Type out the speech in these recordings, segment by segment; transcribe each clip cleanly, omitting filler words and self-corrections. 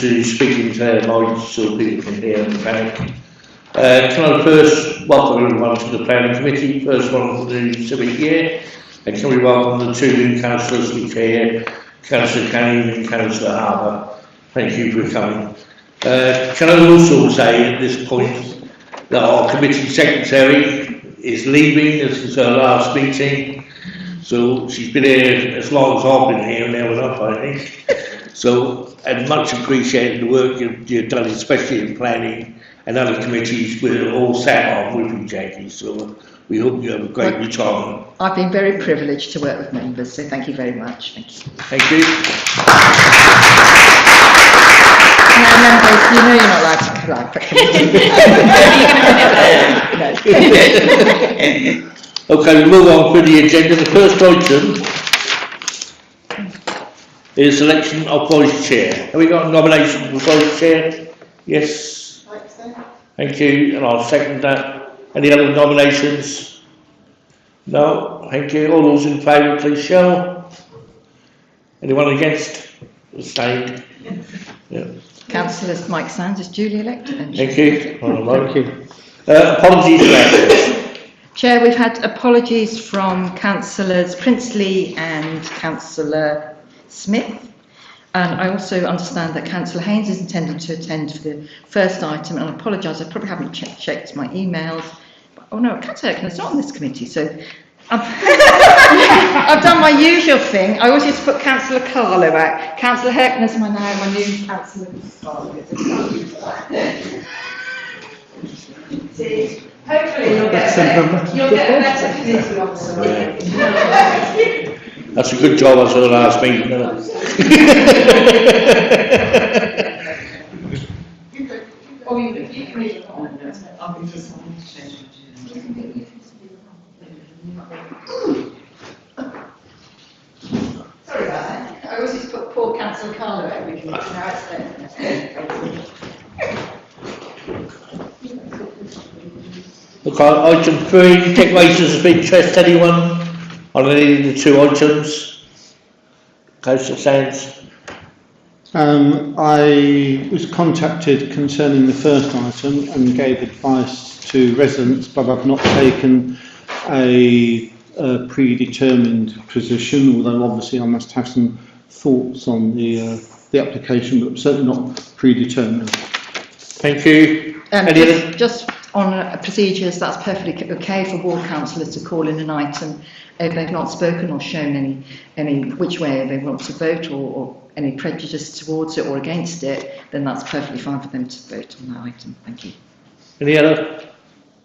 to speak into their minds so people can hear the planning. Can I first welcome everyone to the planning committee, first one for the civic year, and can we welcome the two new councillors which are here, Councillor Canning and Councillor Harbour. Thank you for coming. Can I also say at this point that our committee secretary is leaving, this is her last meeting, so she's been here as long as I've been here, now enough I think. So, and much appreciated the work you've done, especially in planning and other committees we're all sat on with you, Jackie, so we hope you have a great retirement. I've been very privileged to work with members, so thank you very much. Thank you. Thank you. Now, members, you know you're not allowed to clap. Okay, we move on to the agenda. The first item is election of vice chair. Have we got a nomination for vice chair? Yes. Thank you, and I'll second that. Any other nominations? No. Thank you. All those in favour, please show. Anyone against? Abstained. Yeah. Councillor Mike Sands is duly elected. Thank you. Thank you. Apologies for that. Chair, we've had apologies from Councillors Princely and Councillor Smith, and I also understand that Councillor Haynes is intending to attend for the first item, and I apologise, I probably haven't checked my emails. Oh no, Councillor Herkner is not on this committee, so I've done my usual thing. I always used to put Councillor Carlo out. Councillor Herkner's my new Councillor Carlo. See, hopefully you'll get a better committee officer. That's a good job after the last meeting, isn't it? Oh, you can leave it on. Sorry about that. I always used to put poor Councillor Carlo every week. Now it's there. Okay, item 3, declarations of interest. Anyone on any of the two items? Councillor Sands. I was contacted concerning the first item and gave advice to residents, but I've not taken a predetermined position, although obviously I must have some thoughts on the application, but certainly not predetermined. Thank you. Just on procedures, that's perfectly okay for ward councillors to call in an item if they've not spoken or shown any which way they want to vote or any prejudice towards it or against it, then that's perfectly fine for them to vote on that item. Thank you. Any other?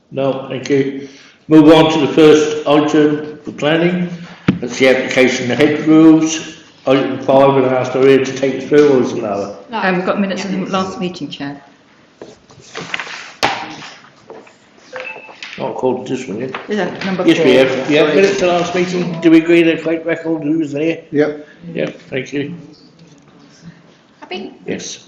No, thank you. Move on to the first item for planning. That's the application of head rules. Item 5, and I asked Maria to take us through, or is it lower? We've got minutes of the last meeting, Chair. Not called this one yet. Is that number 4? Yes, we have. Yeah, minutes of the last meeting. Do we agree the correct record? Who was there? Yep. Yep, thank you. Happy? Yes.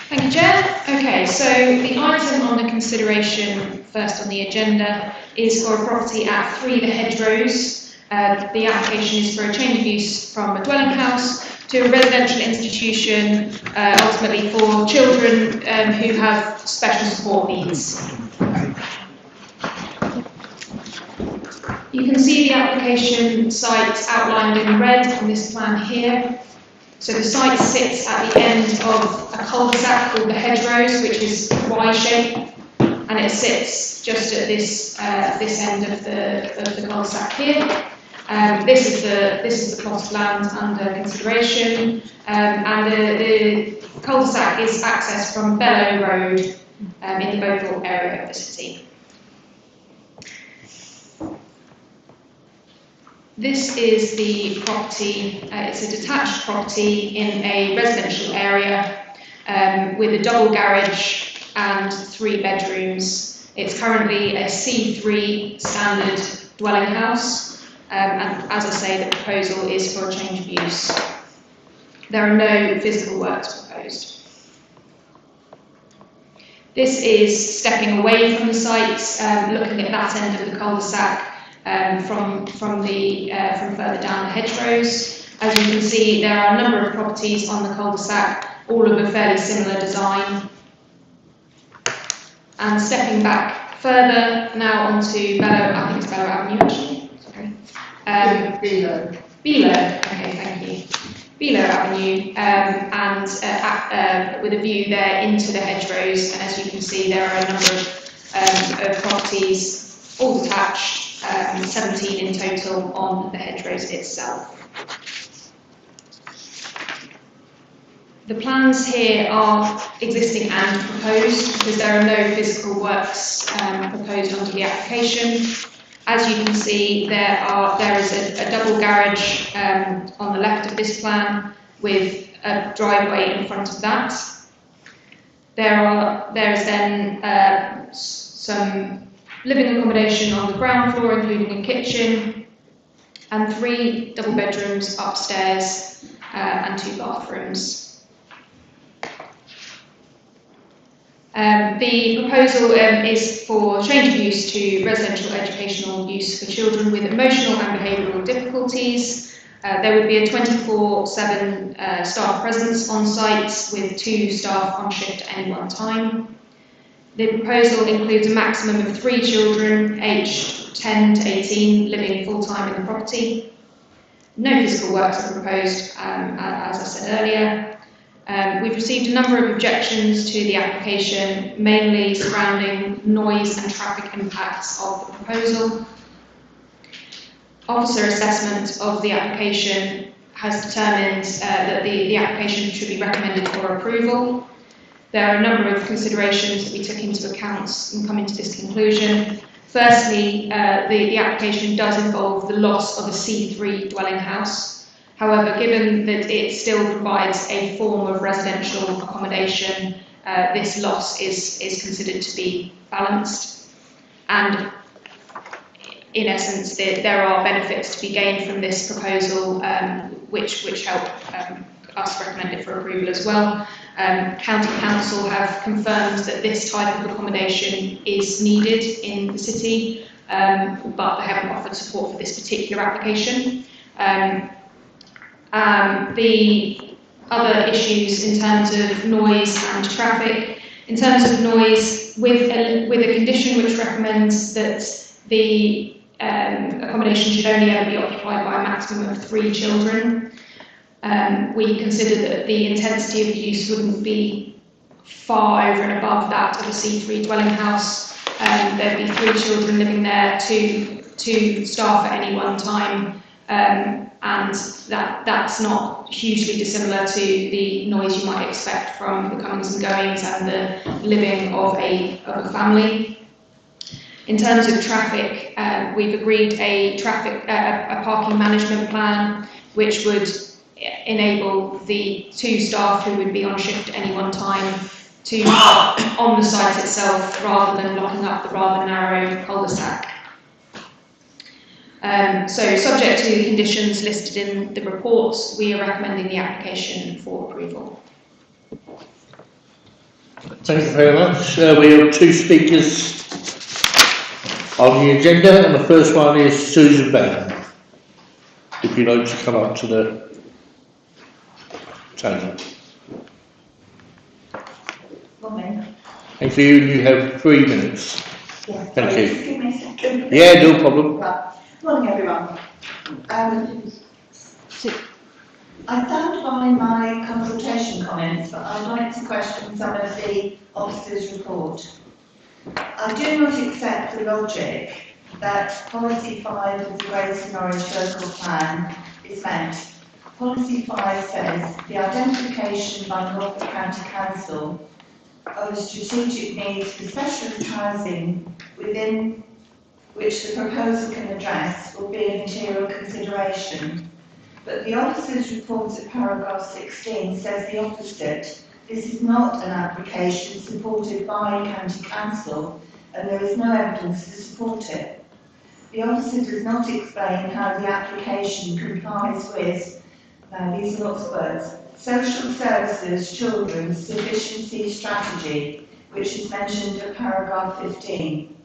Thank you, Chair. Okay, so the item under consideration first on the agenda is for a property at 3 The Hedgerows. The application is for a change of use from a dwelling house to a residential institution, ultimately for children who have special support needs. You can see the application site outlined in red on this plan here. So the site sits at the end of a cul-de-sac called the Hedgerows, which is Y-shape, and it sits just at this end of the cul-de-sac here. This is the plot of land under consideration, and the cul-de-sac is accessed from Bellow Road in the Beaufort area of the city. This is the property. It's a detached property in a residential area with a double garage and 3 bedrooms. It's currently a C3 standard dwelling house, and as I say, the proposal is for a change of use. There are no physical works proposed. This is stepping away from the site, looking at that end of the cul-de-sac. From further down the hedgerows. As you can see, there are a number of properties on the cul-de-sac all of a fairly similar design. And stepping back further now onto Bellow, I think it's Bellow Avenue actually, sorry. Below, okay, thank you. Below Avenue, and with a view there into the hedgerows. And as you can see, there are a number of properties, all detached, 17 in total on the hedgerows itself. The plans here are existing and proposed because there are no physical works proposed under the application. As you can see, there is a double garage on the left of this plan with a driveway in front of that. There is then some living accommodation on the ground floor, including a kitchen, and 3 double bedrooms upstairs and 2 bathrooms. The proposal is for change of use to residential educational use for children with emotional and behavioural difficulties. There would be a 24/7 staff presence on site with 2 staff on shift at any one time. The proposal includes a maximum of 3 children aged 10 to 18 living full-time in the property. No physical works are proposed, as I said earlier. We've received a number of objections to the application, mainly surrounding noise and traffic impacts of the proposal. Officer assessment of the application has determined that the application should be recommended for approval. There are a number of considerations that we took into account in coming to this conclusion. Firstly, the application does involve the loss of a C3 dwelling house. However, given that it still provides a form of residential accommodation, this loss is considered to be balanced. And in essence, there are benefits to be gained from this proposal, which help us recommend it for approval as well. County Council have confirmed that this type of accommodation is needed in the city, but they haven't offered support for this particular application. The other issues in terms of noise and traffic. In terms of noise, with a condition which recommends that the accommodation should only ever be occupied by a maximum of 3 children, we consider that the intensity of the use wouldn't be far over and above that of a C3 dwelling house. There'd be 3 children living there, two staff at any one time, and that's not hugely dissimilar to the noise you might expect from the comings and goings and the living of a family. In terms of traffic, we've agreed a parking management plan which would enable the 2 staff who would be on shift at any one time to park on the site itself rather than blocking up the rather narrow cul-de-sac. So subject to the conditions listed in the report, we are recommending the application for approval. Thank you very much. We have 2 speakers on the agenda, and the first one is Susan Bell. If you'd like to come up to the table. Morning. Thank you. You have 3 minutes. Yeah, Thank sorry, you. just give me a second. Yeah, no problem. Right. Morning, everyone. I stand by my consultation comments, but I'd like to question some of the officer's report. I do not accept the logic that Policy 5 of the Greater Norwich Local Plan is met. Policy 5 says the identification by Norfolk County Council of strategic needs for specialist housing within which the proposal can address will be a material consideration. But the officer's report at paragraph 16 says the opposite. This is not an application supported by County Council, and there is no evidence to support it. The officer does not explain how the application complies with, these are lots of words, social services children's sufficiency strategy, which is mentioned at paragraph 15.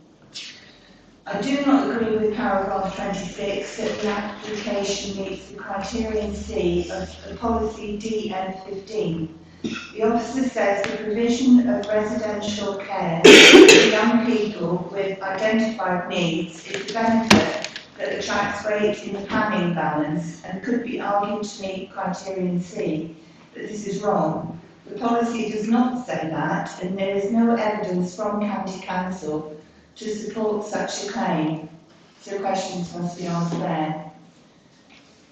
I do not agree with paragraph 26 that the application meets the criterion C of the policy DN15. The officer says the provision of residential care for young people with identified needs is a benefit that attracts weight in the planning balance and could be argued to meet criterion C, but this is wrong. The policy does not say that, and there is no evidence from County Council to support such a claim, so questions must be asked there.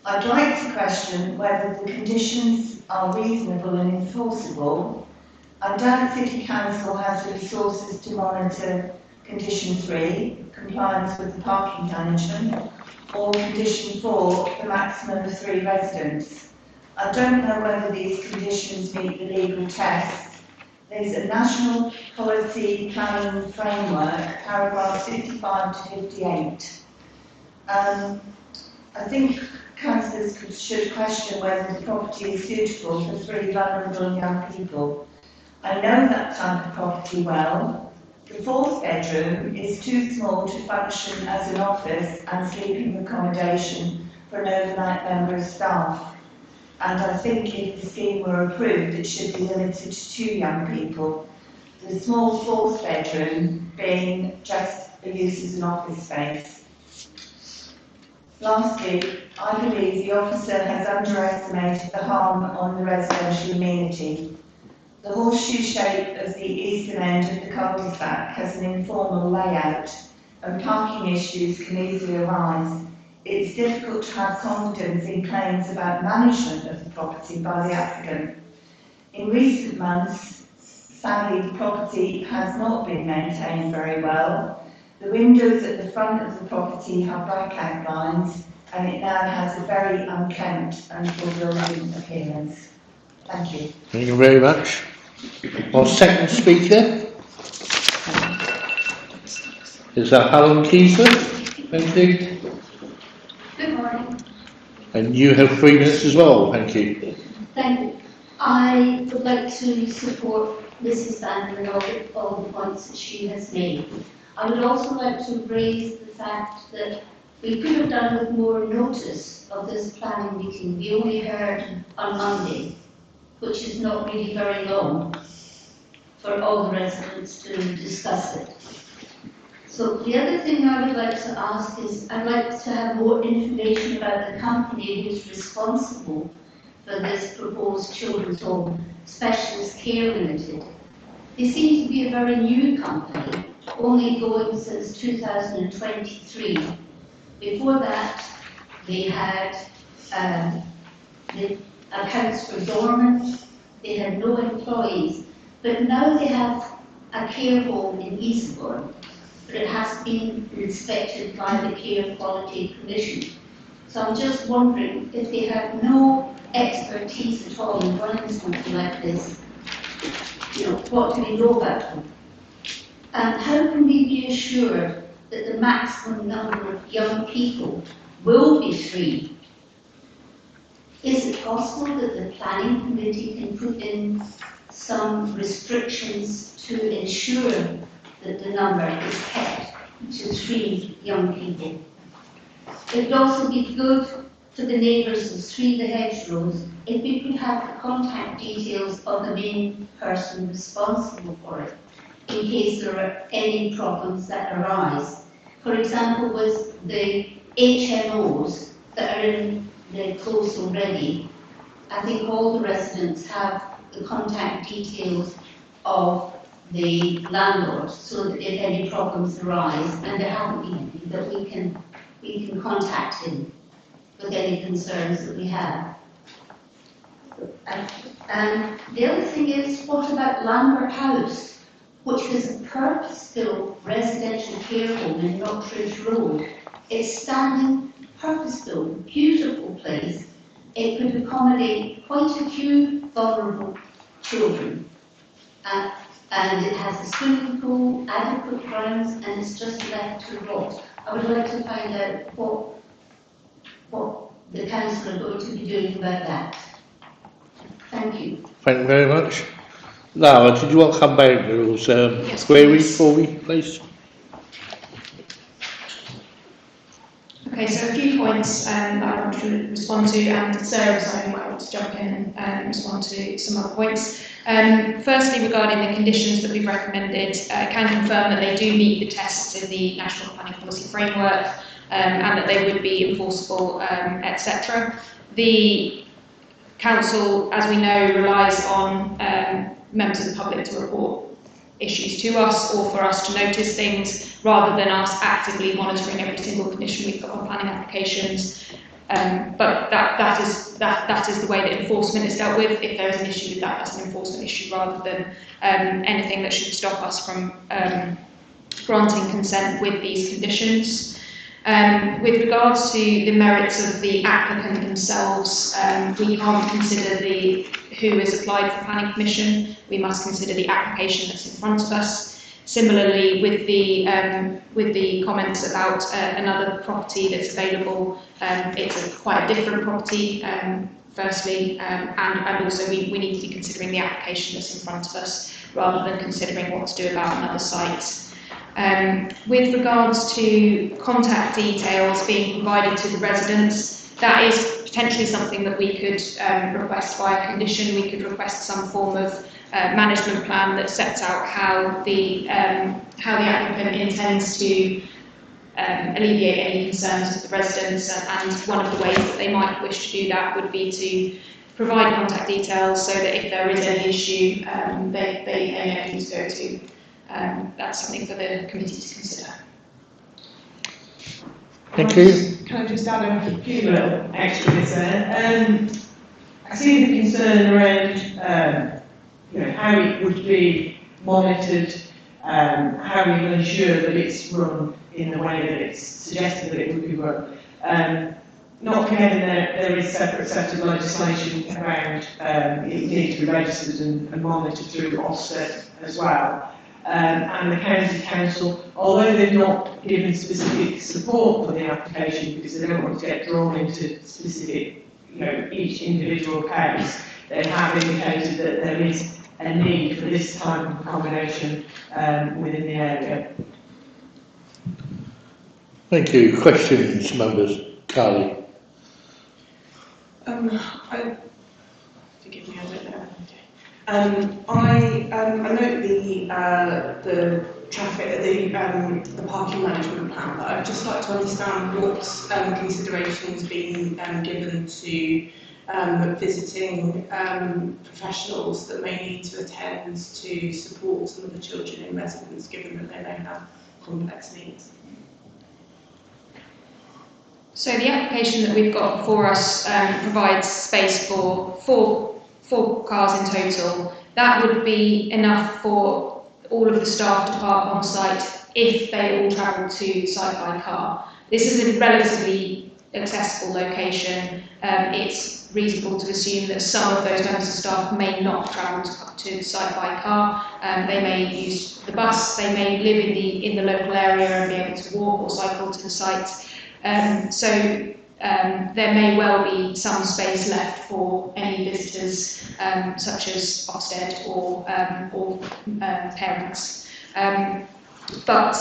I'd like to question whether the conditions are reasonable and enforceable. I doubt City Council has the resources to monitor condition 3, compliance with the parking management, or condition 4, the maximum of 3 residents. I don't know whether these conditions meet the legal tests. There's a national policy planning framework, paragraphs 55 to 58. I think councillors should question whether the property is suitable for 3 vulnerable young people. I know that type of property well. The 4th bedroom is too small to function as an office and sleeping accommodation for an overnight member of staff. And I think if the scheme were approved, it should be limited to 2 young people. The small 4th bedroom being just a use as an office space. Lastly, I believe the officer has underestimated the harm on the residential amenity. The horseshoe shape of the eastern end of the cul-de-sac has an informal layout, and parking issues can easily arise. It's difficult to have confidence in claims about management of the property by the applicant. In recent months, sadly, the property has not been maintained very well. The windows at the front of the property have blackout blinds, and it now has a very unkempt and building appearance. Thank you. Thank you very much. Our second speaker is Helen Keeser. Thank you. Good morning. And you have 3 minutes as well. Thank you. Thank you. I would like to support Mrs. Bandler and all the points that she has made. I would also like to raise the fact that we could have done with more notice of this planning meeting. We only heard on Monday, which is not really very long for all the residents to discuss it. So the other thing I would like to ask is, I'd like to have more information about the company who's responsible for this proposed children's home, Specialist Care Limited. They seem to be a very new company, only going since 2023. Before that, they had the accounts were dormant, they had no employees, but now they have a care home in Eastbourne, but it has been inspected by the Care Quality Commission. So I'm just wondering if they have no expertise at all in running something like this, what do we know about them? And how can we be assured that the maximum number of young people will be 3? Is it possible that the planning committee can put in some restrictions to ensure that the number is kept to 3 young people? It would also be good for the neighbours of 3 the hedgerows if we could have the contact details of the main person responsible for it, in case there are any problems that arise. For example, with the HMOs that are in the close already, I think all the residents have the contact details of the landlord, so that if any problems arise, and there haven't been any, that we can contact him with any concerns that we have. And the other thing is, what about Lambert House, which is a purpose-built residential care home in Norwich Road? It's standing, purpose-built, beautiful place. It could accommodate quite a few vulnerable children. And it has a swimming pool, adequate grounds, and it's just left to rot. I would like to find out what the council are going to be doing about that. Thank you. Thank you very much. Now, did you want to come back to those Yes, queries please. for me, please? Okay, so a few points that I want to respond to, and Sarah also might want to jump in and respond to some other points. Firstly, regarding the conditions that we've recommended, I can confirm that they do meet the tests in the National Planning Policy Framework, and that they would be enforceable, etc. The Council, as we know, relies on members of the public to report issues to us, or for us to notice things, rather than us actively monitoring every single condition we put on planning applications. But that is the way that enforcement is dealt with. If there is an issue with that, that's an enforcement issue rather than anything that should stop us from granting consent with these conditions. With regards to the merits of the applicant themselves, we can't consider who has applied for planning permission. We must consider the application that's in front of us. Similarly, with the comments about another property that's available, it's quite a different property, firstly, and also we need to be considering the application that's in front of us rather than considering what to do about another site. With regards to contact details being provided to the residents, that is potentially something that we could request via condition. We could request some form of management plan that sets out how the applicant intends to alleviate any concerns with the residents, and one of the ways that they might wish to do that would be to provide contact details so that if there is any issue, they know who to go to. That's something for the committee to consider. Thank you. Can I just add a few little extra bits there? I see the concern around how it would be monitored, how we will ensure that it's run in the way that it's suggested that it would be run. Not forgetting that there is a separate set of legislation around it needs to be registered and monitored through Ofsted as well. And the County Council, although they've not given specific support for the application because they don't want to get drawn into specific, each individual case, they have indicated that there is a need for this type of accommodation within the area. Thank you. Questions, members? Carly. Forgive me, I don't know. I note the traffic, the parking management plan, but I'd just like to understand what considerations being given to visiting professionals that may need to attend to support some of the children in residence, given that they may have complex needs. So the application that we've got before us provides space for four cars in total. That would be enough for all of the staff to park on site if they all travel to site by car. This is a relatively accessible location. It's reasonable to assume that some of those members of staff may not travel to site by car. They may use the bus, they may live in the local area and be able to walk or cycle to the site. There may well be some space left for any visitors, such as Ofsted or parents. But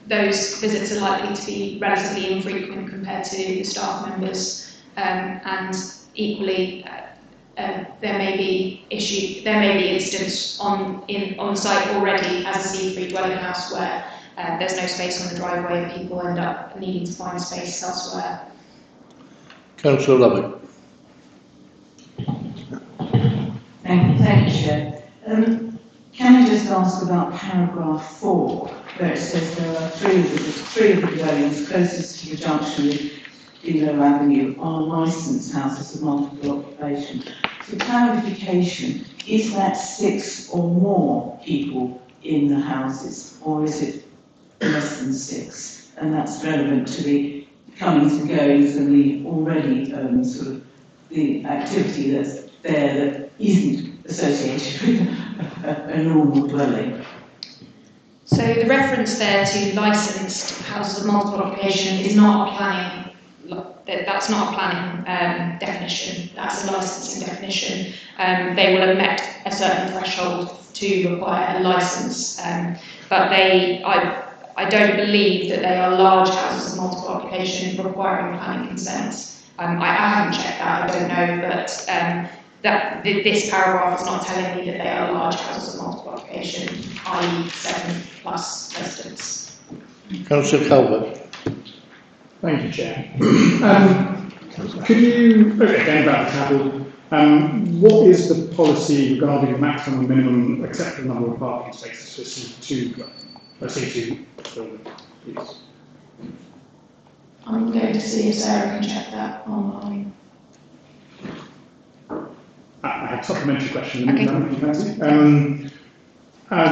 those visits are likely to be relatively infrequent compared to the staff members, and equally there may be incidents on the site already as a C3 dwelling house where there's no space on the driveway and people end up needing to find space elsewhere. Councillor Lovett. Thank you, Chair. Can I just ask about paragraph 4, where it says there are three of the dwellings closest to the junction with Below Avenue are licensed houses of multiple occupation. For clarification, is that 6 or more people in the houses, or is it less than 6? And that's relevant to the comings and goings and the already sort of the activity that's there that isn't associated with a normal dwelling. So the reference there to licensed houses of multiple occupation is not a planning. That's not a planning definition. That's a licensing definition. They will have met a certain threshold to require a license, but I don't believe that they are large houses of multiple occupation requiring planning consent. I haven't checked that, I don't know, but this paragraph is not telling me that they are large houses of multiple occupation, i.e. 7+ residents. Councillor Calvert. Thank you, Chair. Could you, again about the travel, what is the policy regarding the maximum and minimum acceptable number of parking spaces for C2 building, please? I'm going to see if Sarah can check that online. I have a supplementary question. Okay. If you fancy.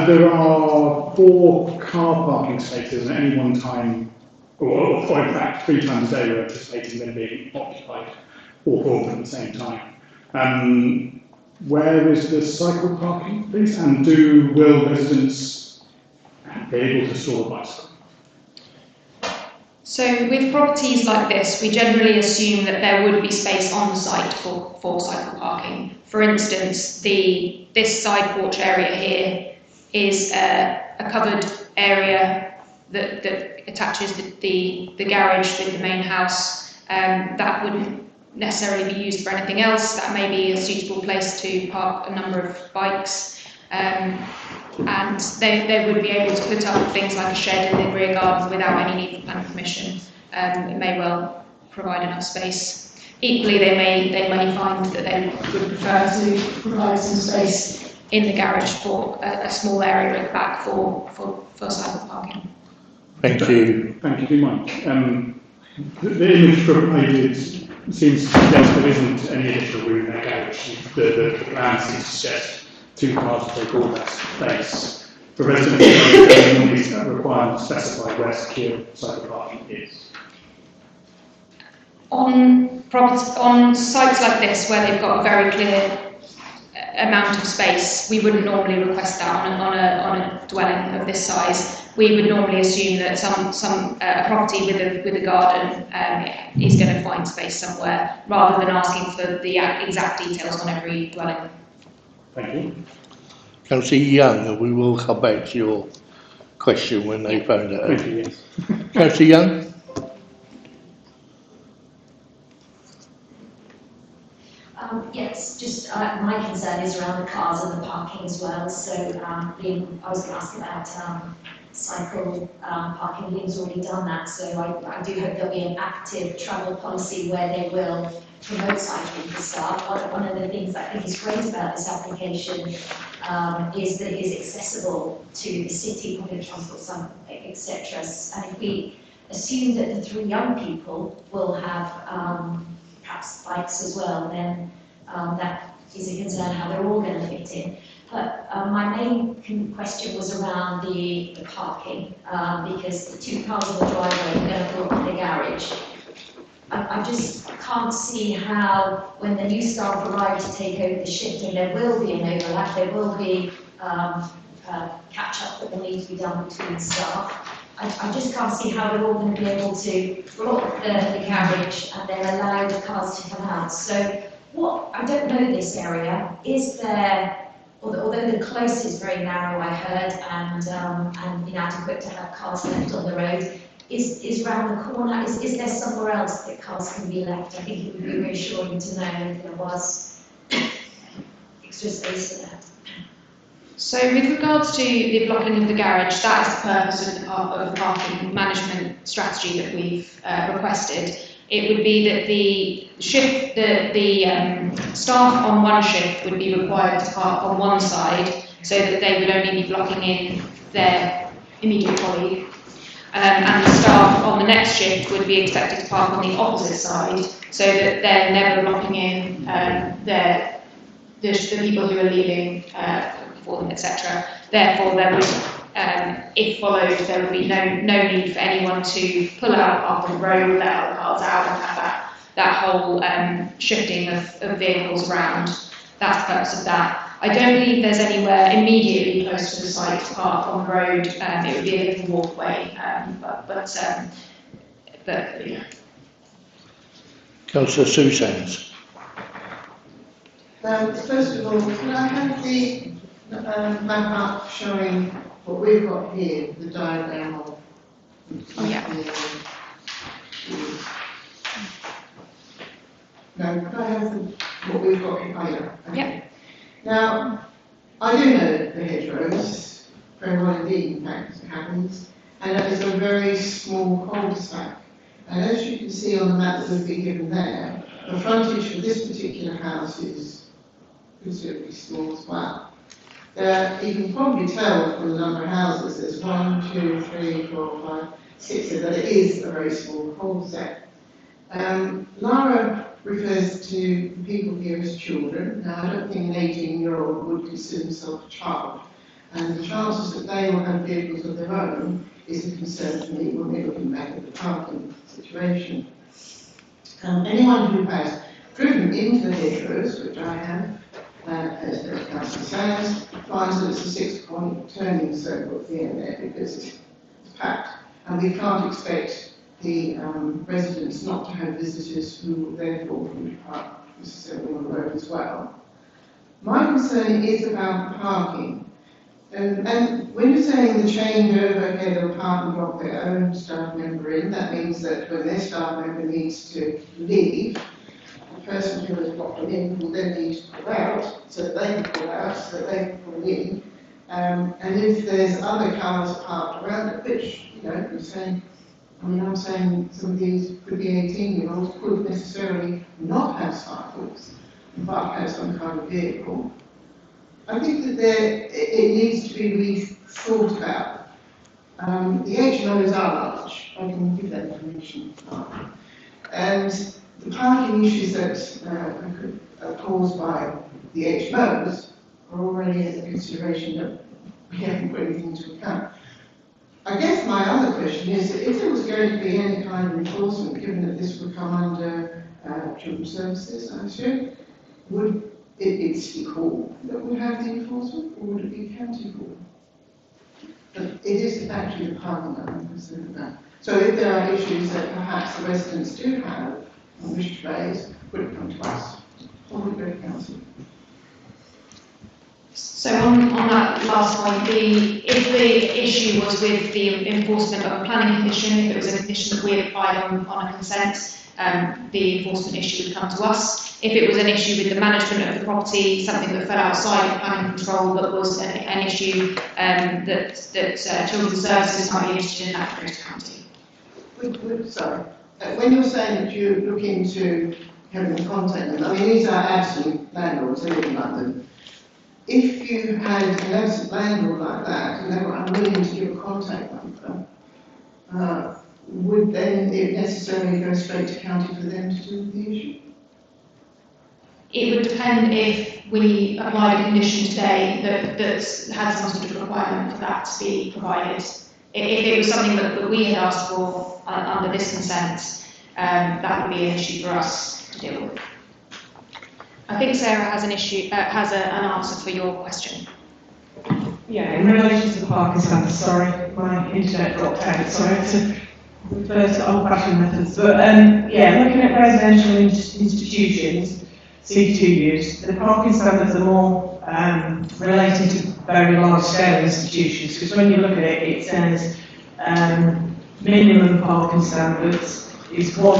There are 4 car parking spaces at any one time, or in fact 3 times a day we're anticipating them being occupied, all 4 of them at the same time. Where is the cycle parking, please? And will residents be able to store a bicycle? So with properties like this, we generally assume that there would be space on the site for cycle parking. For instance, this side porch area here is a covered area that attaches the garage with the main house. That wouldn't necessarily be used for anything else. That may be a suitable place to park a number of bikes. And they would be able to put up things like a shed in the rear garden without any need for planning permission. It may well provide enough space. Equally, they may find that they would prefer to provide some space in the garage for a small area at the back for cycle parking. Thank you. Thank you very much. The image provided seems to suggest there isn't any additional room in that garage. The plan seems to suggest 2 cars to take all that space. For residents, the requirement to specify where secure cycle parking is. On sites like this, where they've got a very clear amount of space, we wouldn't normally request that on a dwelling of this size. We would normally assume that some property with a garden is going to find space somewhere, rather than asking for the exact details on every dwelling. Thank you. Councillor Young, we will come back to your question when they found it out. Thank you, yes. Councillor Young? Yes, just my concern is around the cars and the parking as well. So I was going to ask about cycle parking. Liam's already done that, so I do hope there'll be an active travel policy where they will promote cycling for staff. One of the things I think is great about this application is that it is accessible to the city, public transport, etc. And if we assume that the 3 young people will have perhaps bikes as well, then that is a concern how they're all going to fit in. But my main question was around the parking, because the 2 cars in the driveway are going to block the garage. I just can't see how, when the new staff arrive to take over the shifting, there will be an overlap, there will be catch-up that will need to be done between staff. I just can't see how they're all going to be able to block the garage and then allow the cars to come out. So I don't know this area. Is there, although the close is very narrow, I heard, and inadequate to have cars left on the road, is round the corner, is there somewhere else that cars can be left? I think it would be reassuring to know if there was extra space for that. So with regards to the blocking of the garage, that is the purpose of the parking management strategy that we've requested. It would be that the staff on one shift would be required to park on one side, so that they would only be blocking in their immediate colleague. And the staff on the next shift would be expected to park on the opposite side, so that they're never blocking in the people who are leaving for them, etc. Therefore, there would, if followed, there would be no need for anyone to pull out off the road, let other cars out, and have that whole shifting of vehicles around. That's the purpose of that. I don't believe there's anywhere immediately close to the site to park on the road. It would be a little walkway, but yeah. Councillor Susans. First of all, can I have the map up showing what we've got here, the diagram of Oh, yeah. No, could I have what we've got in here? Yeah. Now, I do know the hedgerows, very well indeed, in fact, it happens, and that is a very small cul-de-sac. And as you can see on the map that we've been given there, the frontage for this particular house is considerably small as well. You can probably tell from the number of houses, there's 1, 2, 3, 4, 5, 6, that it is a very small cul-de-sac. Lara refers to people here as children. Now, I don't think an 18-year-old would consider himself a child, and the chances that they will have vehicles of their own is a concern for me when we're looking back at the parking situation. Anyone who has driven into the hedgerows, which I have, as Councillor says, finds that it's a 6-point turning circle at the end there because it's packed, and we can't expect the residents not to have visitors who will therefore would park necessarily on the road as well. My concern is about parking. And when you're saying the changeover, okay, they'll park and drop their own staff member in, that means that when their staff member needs to leave, the person who has got them in will then need to pull out, so that they can pull out, so that they can pull in. And if there's other cars parked around it, which, you know, you're saying, I'm saying some of these could be 18-year-olds, could necessarily not have cycles, but have some kind of vehicle. I think that it needs to be rethought about. The HMOs are large, I can give that information. And the parking issues that are caused by the HMOs are already a consideration that we haven't put anything into account. I guess my other question is that if there was going to be any kind of enforcement, given that this would come under children's services, I assume, would it be City Hall that would have the enforcement, or would it be County Hall? But it is actually the parking that I'm concerned about. So if there are issues that perhaps the residents do have and wish to raise, would it come to us, or would it go to Council? So on that last point, if the issue was with the enforcement of a planning condition, if it was a condition that we applied on a consent, the enforcement issue would come to us. If it was an issue with the management of the property, something that fell outside of planning control, that was an issue that children's services might be interested in, that would go to county. Sorry, when you're saying that you look into having contact them, I mean, these are absent landlords, they live in London. If you had an absent landlord like that, and they were unwilling to give a contact number, would then it necessarily go straight to county for them to deal with the issue? It would depend if we applied a condition today that had some sort of requirement for that to be provided. If it was something that we had asked for under this consent, that would be an issue for us to deal with. I think Sarah has an answer for your question. Yeah, in relation to the parking standards, sorry, my internet dropped out, so I had to refer to old-fashioned methods. But yeah, looking at residential institutions, C2 use, the parking standards are more related to very large-scale institutions, because when you look at it, it says minimum parking standards is one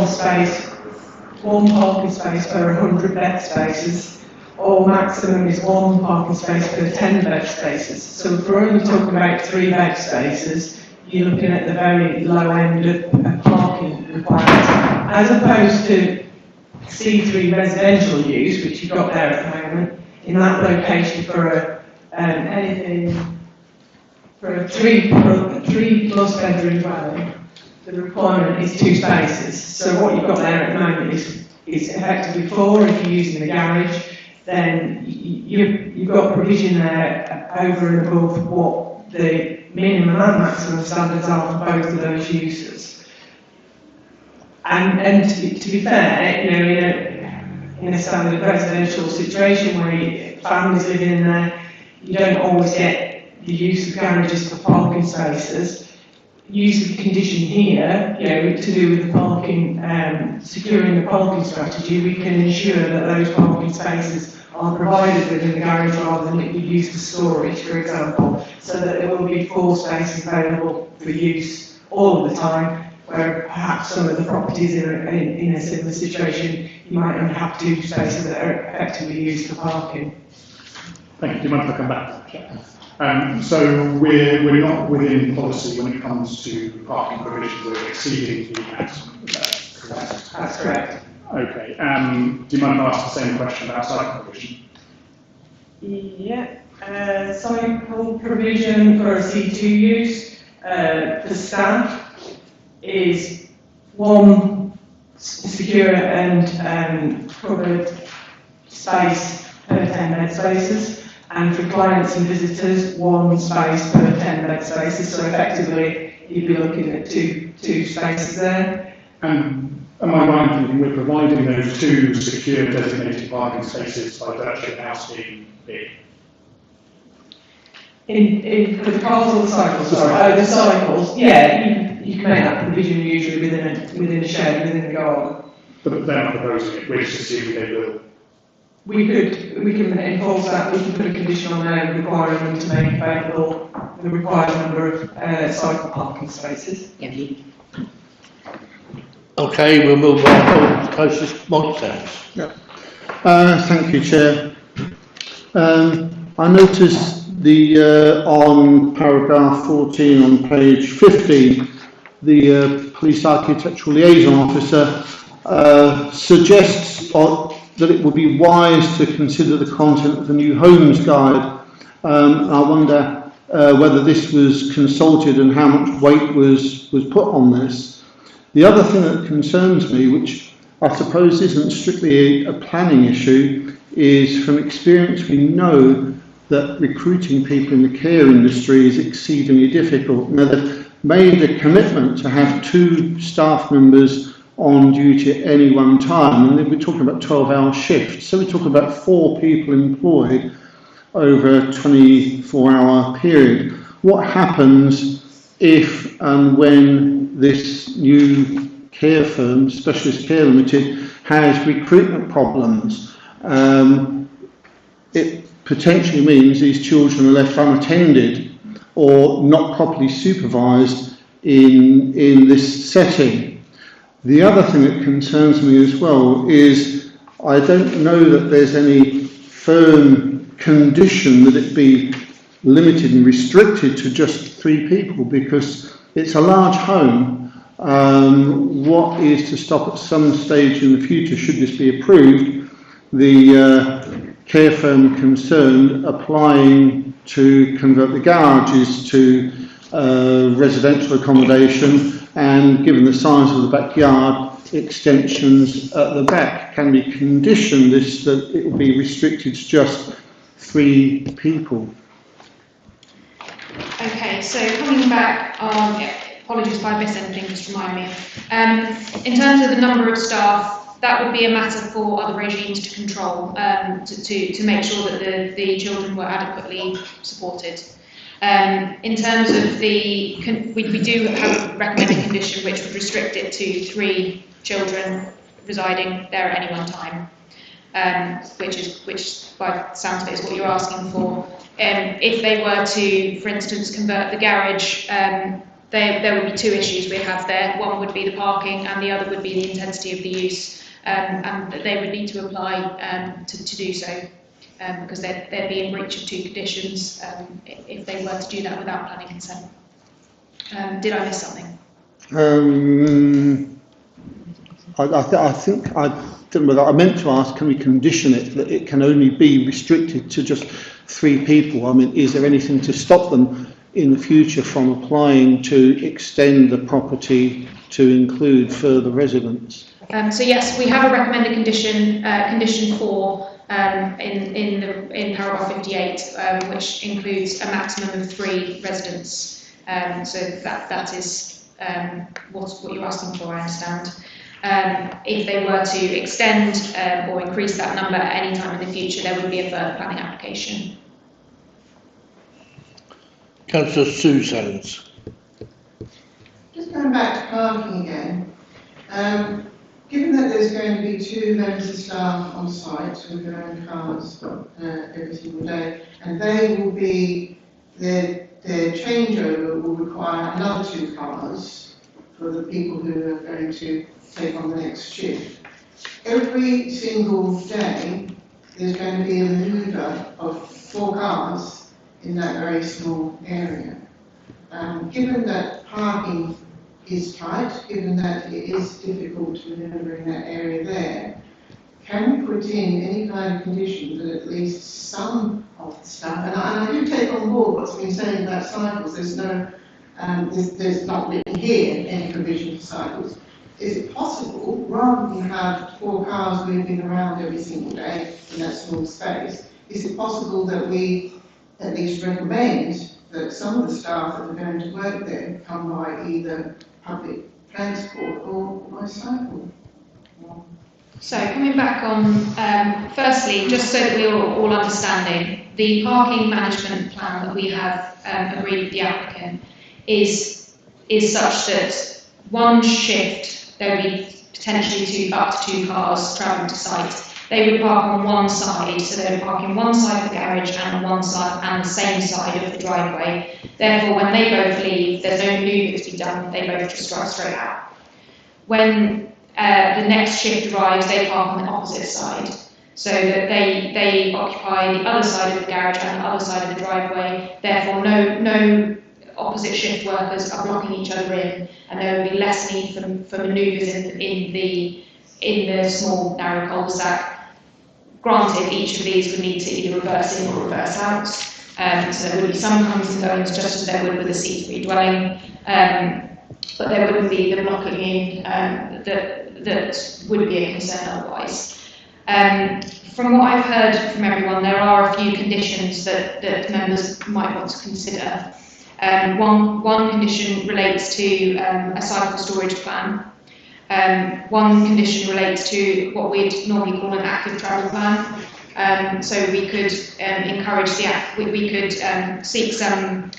parking space per 100 bed spaces, or maximum is one parking space per 10 bed spaces. So if we're only talking about 3 bed spaces, you're looking at the very low end of parking requirements, as opposed to C3 residential use, which you've got there at the moment, in that location for anything for a 3 plus bedroom dwelling. The requirement is 2 spaces. So what you've got there at the moment is effectively 4. If you're using the garage, then you've got provision there over and above what the minimum and maximum standards are for both of those uses. And to be fair, you know, in a standard residential situation where families living in there, you don't always get the use of garages for parking spaces. Use the condition here, you know, to do with the parking, securing the parking strategy, we can ensure that those parking spaces are provided within the garage rather than it be used for storage, for example, so that there will be 4 spaces available for use all of the time, where perhaps some of the properties in a similar situation, you might only have 2 spaces that are effectively used for parking. Thank you. Do you mind if I come back to that? So we're not within policy when it comes to parking provision, we're exceeding the maximum. Is that correct? That's correct. Okay. Do you mind if I ask the same question about cycle provision? Yeah. Cycle provision for a C2 use for staff is 1 secure and covered space per 10 bed spaces, and for clients and visitors 1 space per 10 bed spaces. So effectively, you'd be looking at two spaces there. And am I right in thinking we're providing those 2 secure designated parking spaces by virtue of the house being big? For the cars or the cycles, sorry, the cycles, yeah, you can make that provision usually within a shed, within the garden. But they're not proposing it, we're just assuming they will. We can enforce that, we can put a condition on there requiring them to make available the required number of cycle parking spaces. Okay, we'll move on to closest monitors. Thank you, Chair. I noticed on paragraph 14 on page 15, the police architectural liaison officer suggests that it would be wise to consider the content of the new homes guide. I wonder whether this was consulted and how much weight was put on this. The other thing that concerns me, which I suppose isn't strictly a planning issue, is from experience we know that recruiting people in the care industry is exceedingly difficult. Now, they've made a commitment to have 2 staff members on duty at any one time, and we're talking about 12-hour shifts. So we're talking about 4 people employed over a 24-hour period. What happens if and when this new care firm, Specialist Care Limited, has recruitment problems? It potentially means these children are left unattended or not properly supervised in this setting. The other thing that concerns me as well is I don't know that there's any firm condition that it be limited and restricted to just 3 people, because it's a large home. What is to stop at some stage in the future, should this be approved, the care firm concerned applying to convert the garages to residential accommodation, and given the size of the backyard, extensions at the back? Can we condition this that it will be restricted to just 3 people? Okay, so coming back, apologies if I miss anything, just remind me. In terms of the number of staff, that would be a matter for other regimes to control, to make sure that the children were adequately supported. In terms of we do have a recommended condition which would restrict it to 3 children residing there at any one time, which by the sound of it is what you're asking for. If they were to, for instance, convert the garage, there would be 2 issues we have there. One would be the parking, and the other would be the intensity of the use, and they would need to apply to do so. Because they'd be in breach of 2 conditions if they were to do that without planning consent. Did I miss something? I think I don't know whether I meant to ask, can we condition it that it can only be restricted to just 3 people? I mean, is there anything to stop them in the future from applying to extend the property to include further residents? So yes, we have a recommended condition, condition 4, in paragraph 58, which includes a maximum of 3 residents. So that is what you're asking for, I understand. If they were to extend or increase that number at any time in the future, there would be a further planning application. Councillor Susan's. Just going back to parking again, given that there's going to be 2 members of staff on site with their own cars every single day, and they will be the their changeover will require another 2 cars for the people who are going to take on the next shift. Every single day, there's going to be a manoeuvre of 4 cars in that very small area. Given that parking is tight, given that it is difficult to manoeuvre in that area there, can we put in any kind of condition that at least some of the staff, and I do take on board what's been said about cycles, there's no, there's not written here any provision for cycles. Is it possible, rather than have 4 cars moving around every single day in that small space, is it possible that we at least recommend that some of the staff that are going to work there come by either public transport or by cycle? So coming back on, firstly, just so that we're all understanding, the parking management plan that we have agreed with the applicant is such that one shift there will be potentially up to 2 cars travelling to site. They would park on one side, so they would park in one side of the garage and on one side and the same side of the driveway. Therefore, when they both leave, there's no manoeuvre to be done. They both just drive straight out. When the next shift arrives, they park on the opposite side, so that they occupy the other side of the garage and the other side of the driveway. Therefore, no opposite shift workers are blocking each other in, and there will be less need for manoeuvres in the small narrow cul-de-sac. Granted, each of these would need to either reverse in or reverse out, so there would be some comings and goings, just as there would with a C3 dwelling, but there wouldn't be the blocking in that would be a concern otherwise. From what I've heard from everyone, there are a few conditions that members might want to consider. One condition relates to a cycle storage plan. One condition relates to what we'd normally call an active travel plan. So we could encourage we could seek some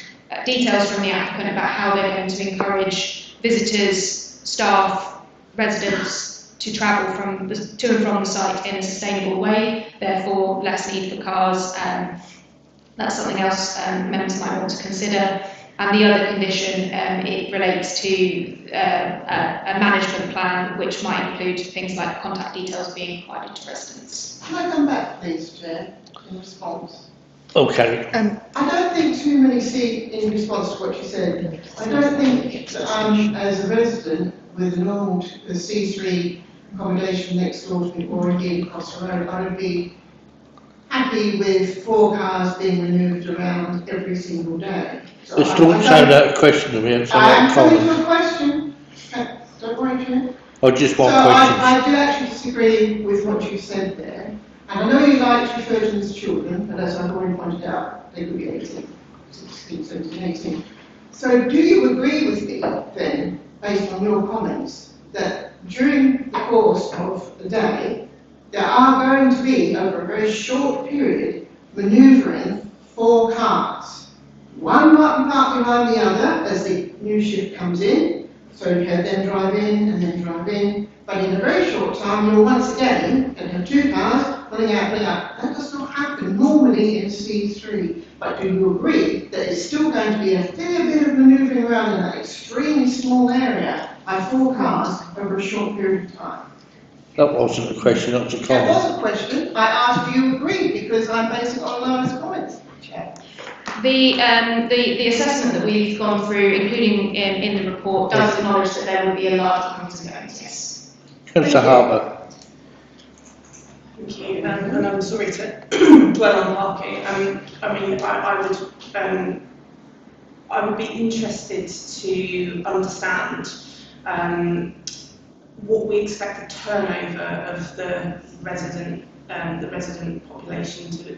details from the applicant about how they're going to encourage visitors, staff, residents to travel to and from the site in a sustainable way, therefore less need for cars. That's something else members might want to consider. And the other condition, it relates to a management plan which might include things like contact details being provided to residents. Can I come back, please, Chair, in response? Okay. I don't think too many see, in response to what you said, I don't think that as a resident with a normal C3 accommodation next door to me or indeed across the road, I would be happy with 4 cars being removed around every single day. So Just don't sound out a question to me. I'm coming to a question. Don't worry, Chair. Oh, just one question. question. I do actually disagree with what you said there. And I know you like to refer to them as children, but as I've already pointed out, they could be 18, 16, 17, 18. So do you agree with me then, based on your comments, that during the course of the day, there are going to be, over a very short period, manoeuvring 4 cars? One might be parked behind the other as the new shift comes in, so you have them drive in and then drive in, but in a very short time you'll once again going to have 2 cars pulling out, pulling out. That does not happen normally in C3, but do you agree that there's still going to be a fair bit of manoeuvring around in that extremely small area by 4 cars over a short period of time? That wasn't a question, that was a That comment. was a question. I asked do you agree because I'm basing it on Lana's comments, Chair. The assessment that we've gone through, including in the report, does acknowledge that there will be a large comings and goings, yes. Councillor Harper. Thank you, and I'm sorry to dwell on parking. I would be interested to understand what we expect the turnover of the resident population to be.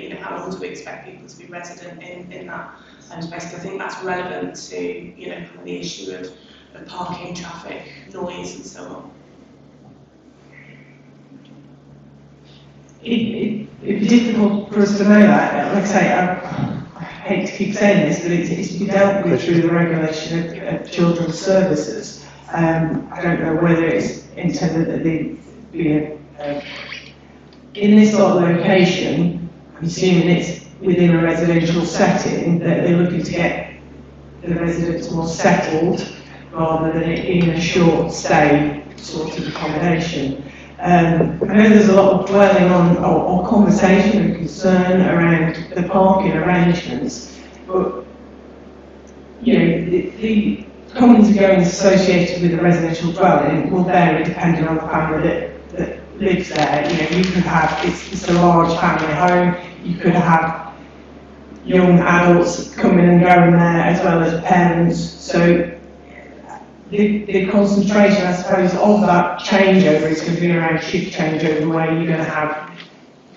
You know, how long do we expect people to be resident in that space? Because I think that's relevant to, you know, kind of the issue of parking, traffic, noise, and so on. It'd be difficult for us to know that. Like I say, I hate to keep saying this, but it's to be dealt with through the regulation of children's services. I don't know whether it's intended that they be in this sort of location. I'm assuming it's within a residential setting, that they're looking to get the residents more settled rather than it being a short stay sort of accommodation. I know there's a lot of dwelling on or conversation and concern around the parking arrangements, but you know, the comings and goings associated with a residential dwelling will vary depending on the family that lives there. You know, you could have, it's a large family home, you could have young adults coming and going there as well as parents. So the concentration, I suppose, of that changeover is going to be around shift changeover, where you're going to have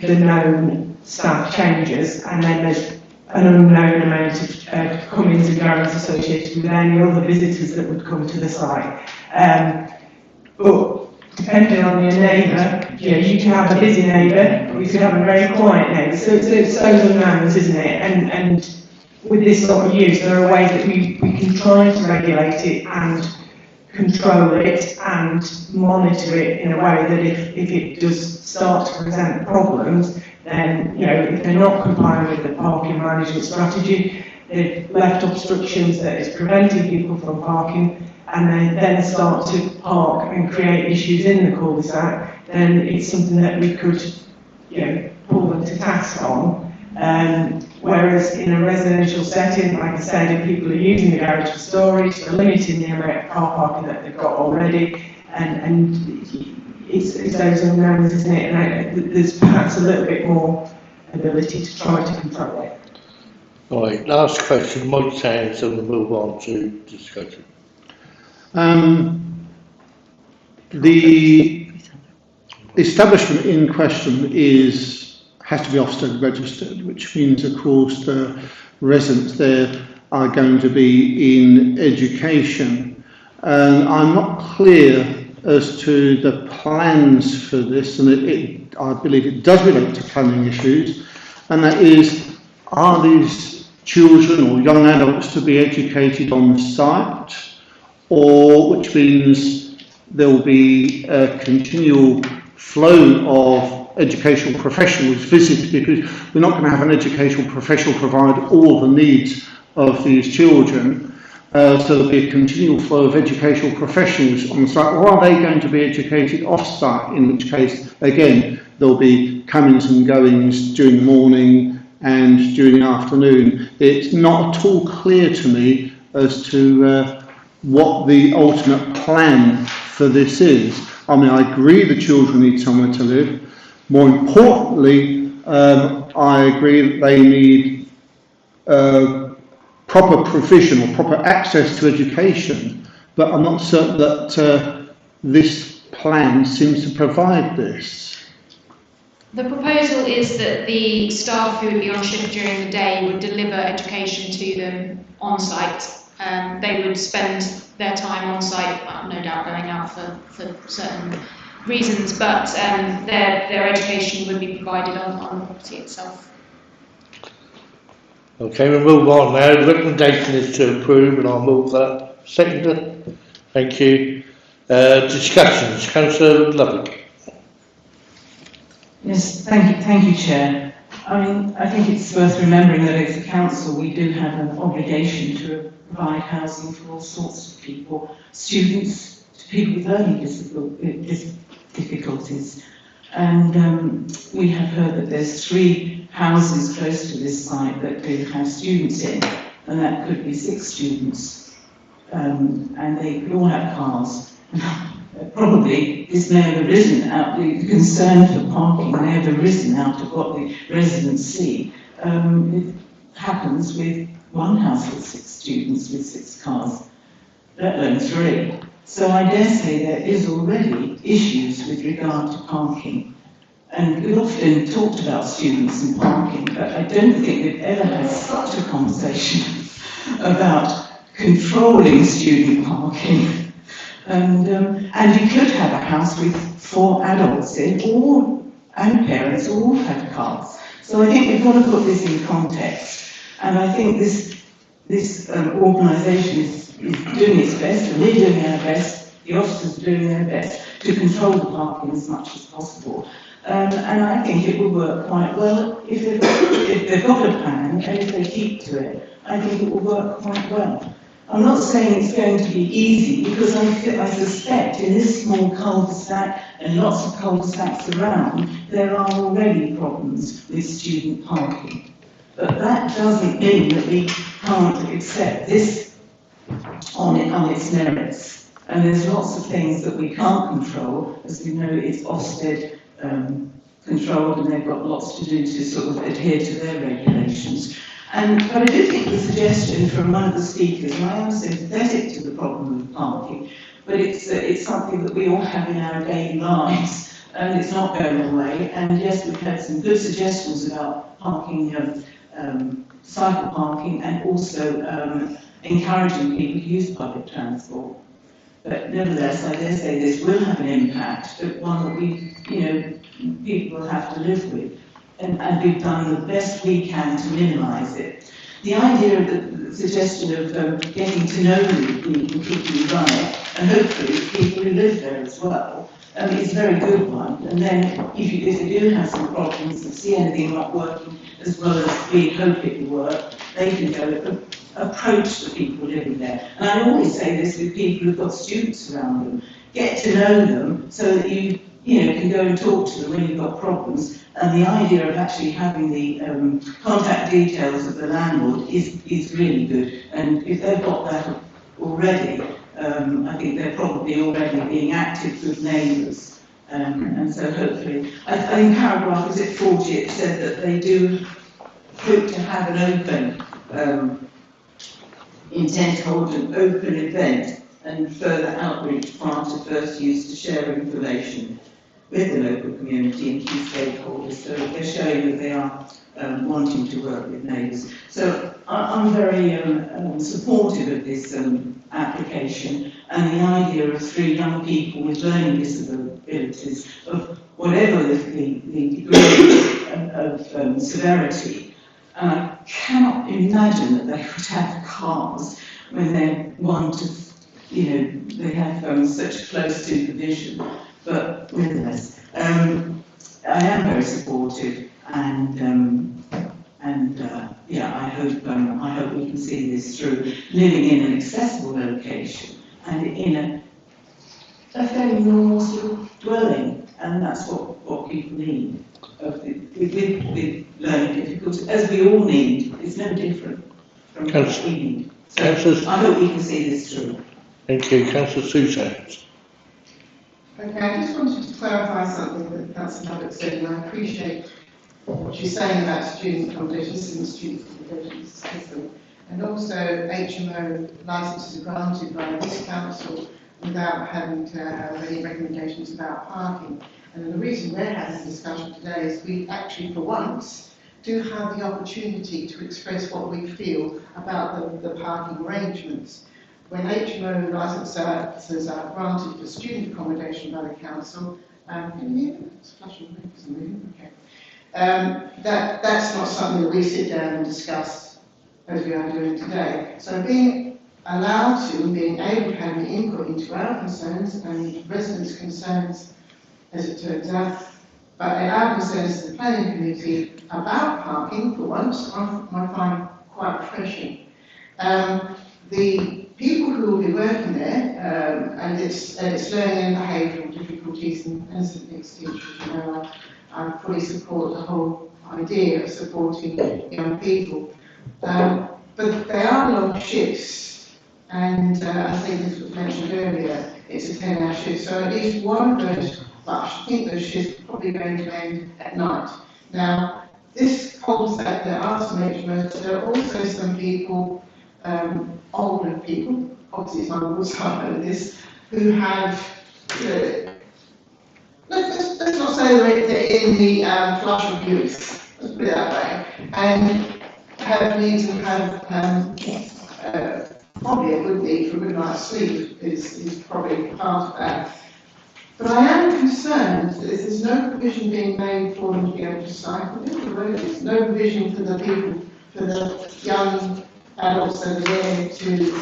the known staff changes, and then there's an unknown amount of comings and goings associated with any other visitors that would come to the site. But depending on your neighbour, you know, you can have a busy neighbour, or you could have a very quiet neighbour. So it's those unknowns, isn't it? And with this sort of use, there are ways that we can try to regulate it and control it and monitor it in a way that if it does start to present problems, then, you know, if they're not complying with the parking management strategy, they've left obstructions that is preventing people from parking, and they then start to park and create issues in the cul-de-sac, then it's something that we could, you know, pull them to task on. Whereas in a residential setting, like I said, if people are using the garage for storage, they're limiting the amount of car parking that they've got already, and it's those unknowns, isn't it? And there's perhaps a little bit more ability to try to control it. Right, last question, Mike Sands, and we'll move on to discussion. The establishment in question has to be Ofsted registered, which means, of course, the residents there are going to be in education. And I'm not clear as to the plans for this, and I believe it does relate to planning issues, and that is, are these children or young adults to be educated on site, or which means there will be a continual flow of educational professionals visit, because we're not going to have an educational professional provide all the needs of these children. So there'll be a continual flow of educational professionals on site, or are they going to be educated off-site, in which case, again, there'll be comings and goings during the morning and during the afternoon. It's not at all clear to me as to what the ultimate plan for this is. I mean, I agree the children need somewhere to live. More importantly, I agree that they need proper provision or proper access to education, but I'm not certain that this plan seems to provide this. The proposal is that the staff who would be on shift during the day would deliver education to them on site. They would spend their time on site, no doubt going out for certain reasons, but their education would be provided on the property itself. Okay, we'll move on now. The recommendation is to approve, and I'll move that. Seconder. Thank you. Discussions. Councillor Lovick. Yes, thank you, Chair. I mean, I think it's worth remembering that as a council we do have an obligation to provide housing for all sorts of people, students, to people with learning difficulties. And we have heard that there's 3 houses close to this site that do have students in, and that could be 6 students. And they could all have cars. Probably this may have arisen out, the concern for parking may have arisen out of what the residents see. It happens with one house with 6 students with 6 cars, let alone 3. So I dare say there is already issues with regard to parking. And we've often talked about students and parking, but I don't think we've ever had such a conversation about controlling student parking. And you could have a house with 4 adults in, and parents all have cars. So I think we've got to put this in context. And I think this organisation is doing its best, and we're doing our best, the officers are doing their best to control the parking as much as possible. And I think it will work quite well if they've got a plan and if they keep to it. I think it will work quite well. I'm not saying it's going to be easy because I suspect in this small cul-de-sac and lots of cul-de-sacs around, there are already problems with student parking. But that doesn't mean that we can't accept this on its merits. And there's lots of things that we can't control. As we know, it's Ofsted controlled and they've got lots to do to sort of adhere to their regulations. But I do think the suggestion from one of the speakers, and I am sympathetic to the problem of parking, but it's something that we all have in our daily lives, and it's not going away. And yes, we've had some good suggestions about parking, cycle parking, and also encouraging people to use public transport. But nevertheless, I dare say this will have an impact, but one that people will have to live with. And we've done the best we can to minimise it. The idea of the suggestion of getting to know the people who run it, and hopefully people who live there as well, is a very good one. And then if they do have some problems and see anything not working as well as we hope it will work, they can go approach the people living there. And I always say this with people who've got students around them. Get to know them so that you can go and talk to them when you've got problems. And the idea of actually having the contact details of the landlord is really good. And if they've got that already, I think they're probably already being active with neighbours. And so hopefully, I think paragraph, is it 40, it said that they do hope to have an open, intend to hold an open event and further outreach prior to first use to share information with the local community and key stakeholders. So they're showing that they are wanting to work with neighbours. So I'm very supportive of this application and the idea of 3 young people with learning disabilities of whatever the degree of severity. And I cannot imagine that they would have cars when they're they have such close supervision. But nevertheless, I am very supportive, and I hope we can see this through. Living in an accessible location and in a fairly normal sort of dwelling, and that's what people need. With learning difficulties, as we all need, it's no different from what we need. So I hope we can see this through. Thank you, Councillor Sousa. Okay, I just wanted to clarify something that Councillor Abbott said, and I appreciate what she's saying about student accommodations and student accommodations system. And also, HMO licences are granted by this council without having to have any recommendations about parking. And the reason we're having this discussion today is we actually, for once, do have the opportunity to express what we feel about the parking arrangements. When HMO licences are granted for student accommodation by the council, can you hear me? It's flashing red, isn't it? Okay. That's not something that we sit down and discuss as we are doing today. So being allowed to and being able to have an input into our concerns and residents' concerns, as it turns out, but our concerns as the planning committee about parking, for once, I find quite refreshing. The people who will be working there, and it's learning and behavioural difficulties and innocent extinction, I fully support the whole idea of supporting young people. But there are long shifts, and I think this was mentioned earlier, it's a 10-hour shift, so at least one of those, but I think those shifts are probably going to end at night. Now, this holds that there are some HMOs, there are also some people, older people, obviously it's my rules on this, who have, let's not say they're in the flush of youth, let's put it that way, and have needs and have probably a good need for a good night's sleep is probably part of that. But I am concerned that if there's no provision being made for them to be able to cycle, there's no provision for the people, for the young adults that are there to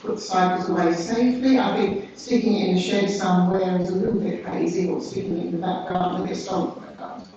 put cycles away safely. I think sticking it in a shed somewhere is a little bit crazy, or sticking it in the back garden and get stolen from the garden.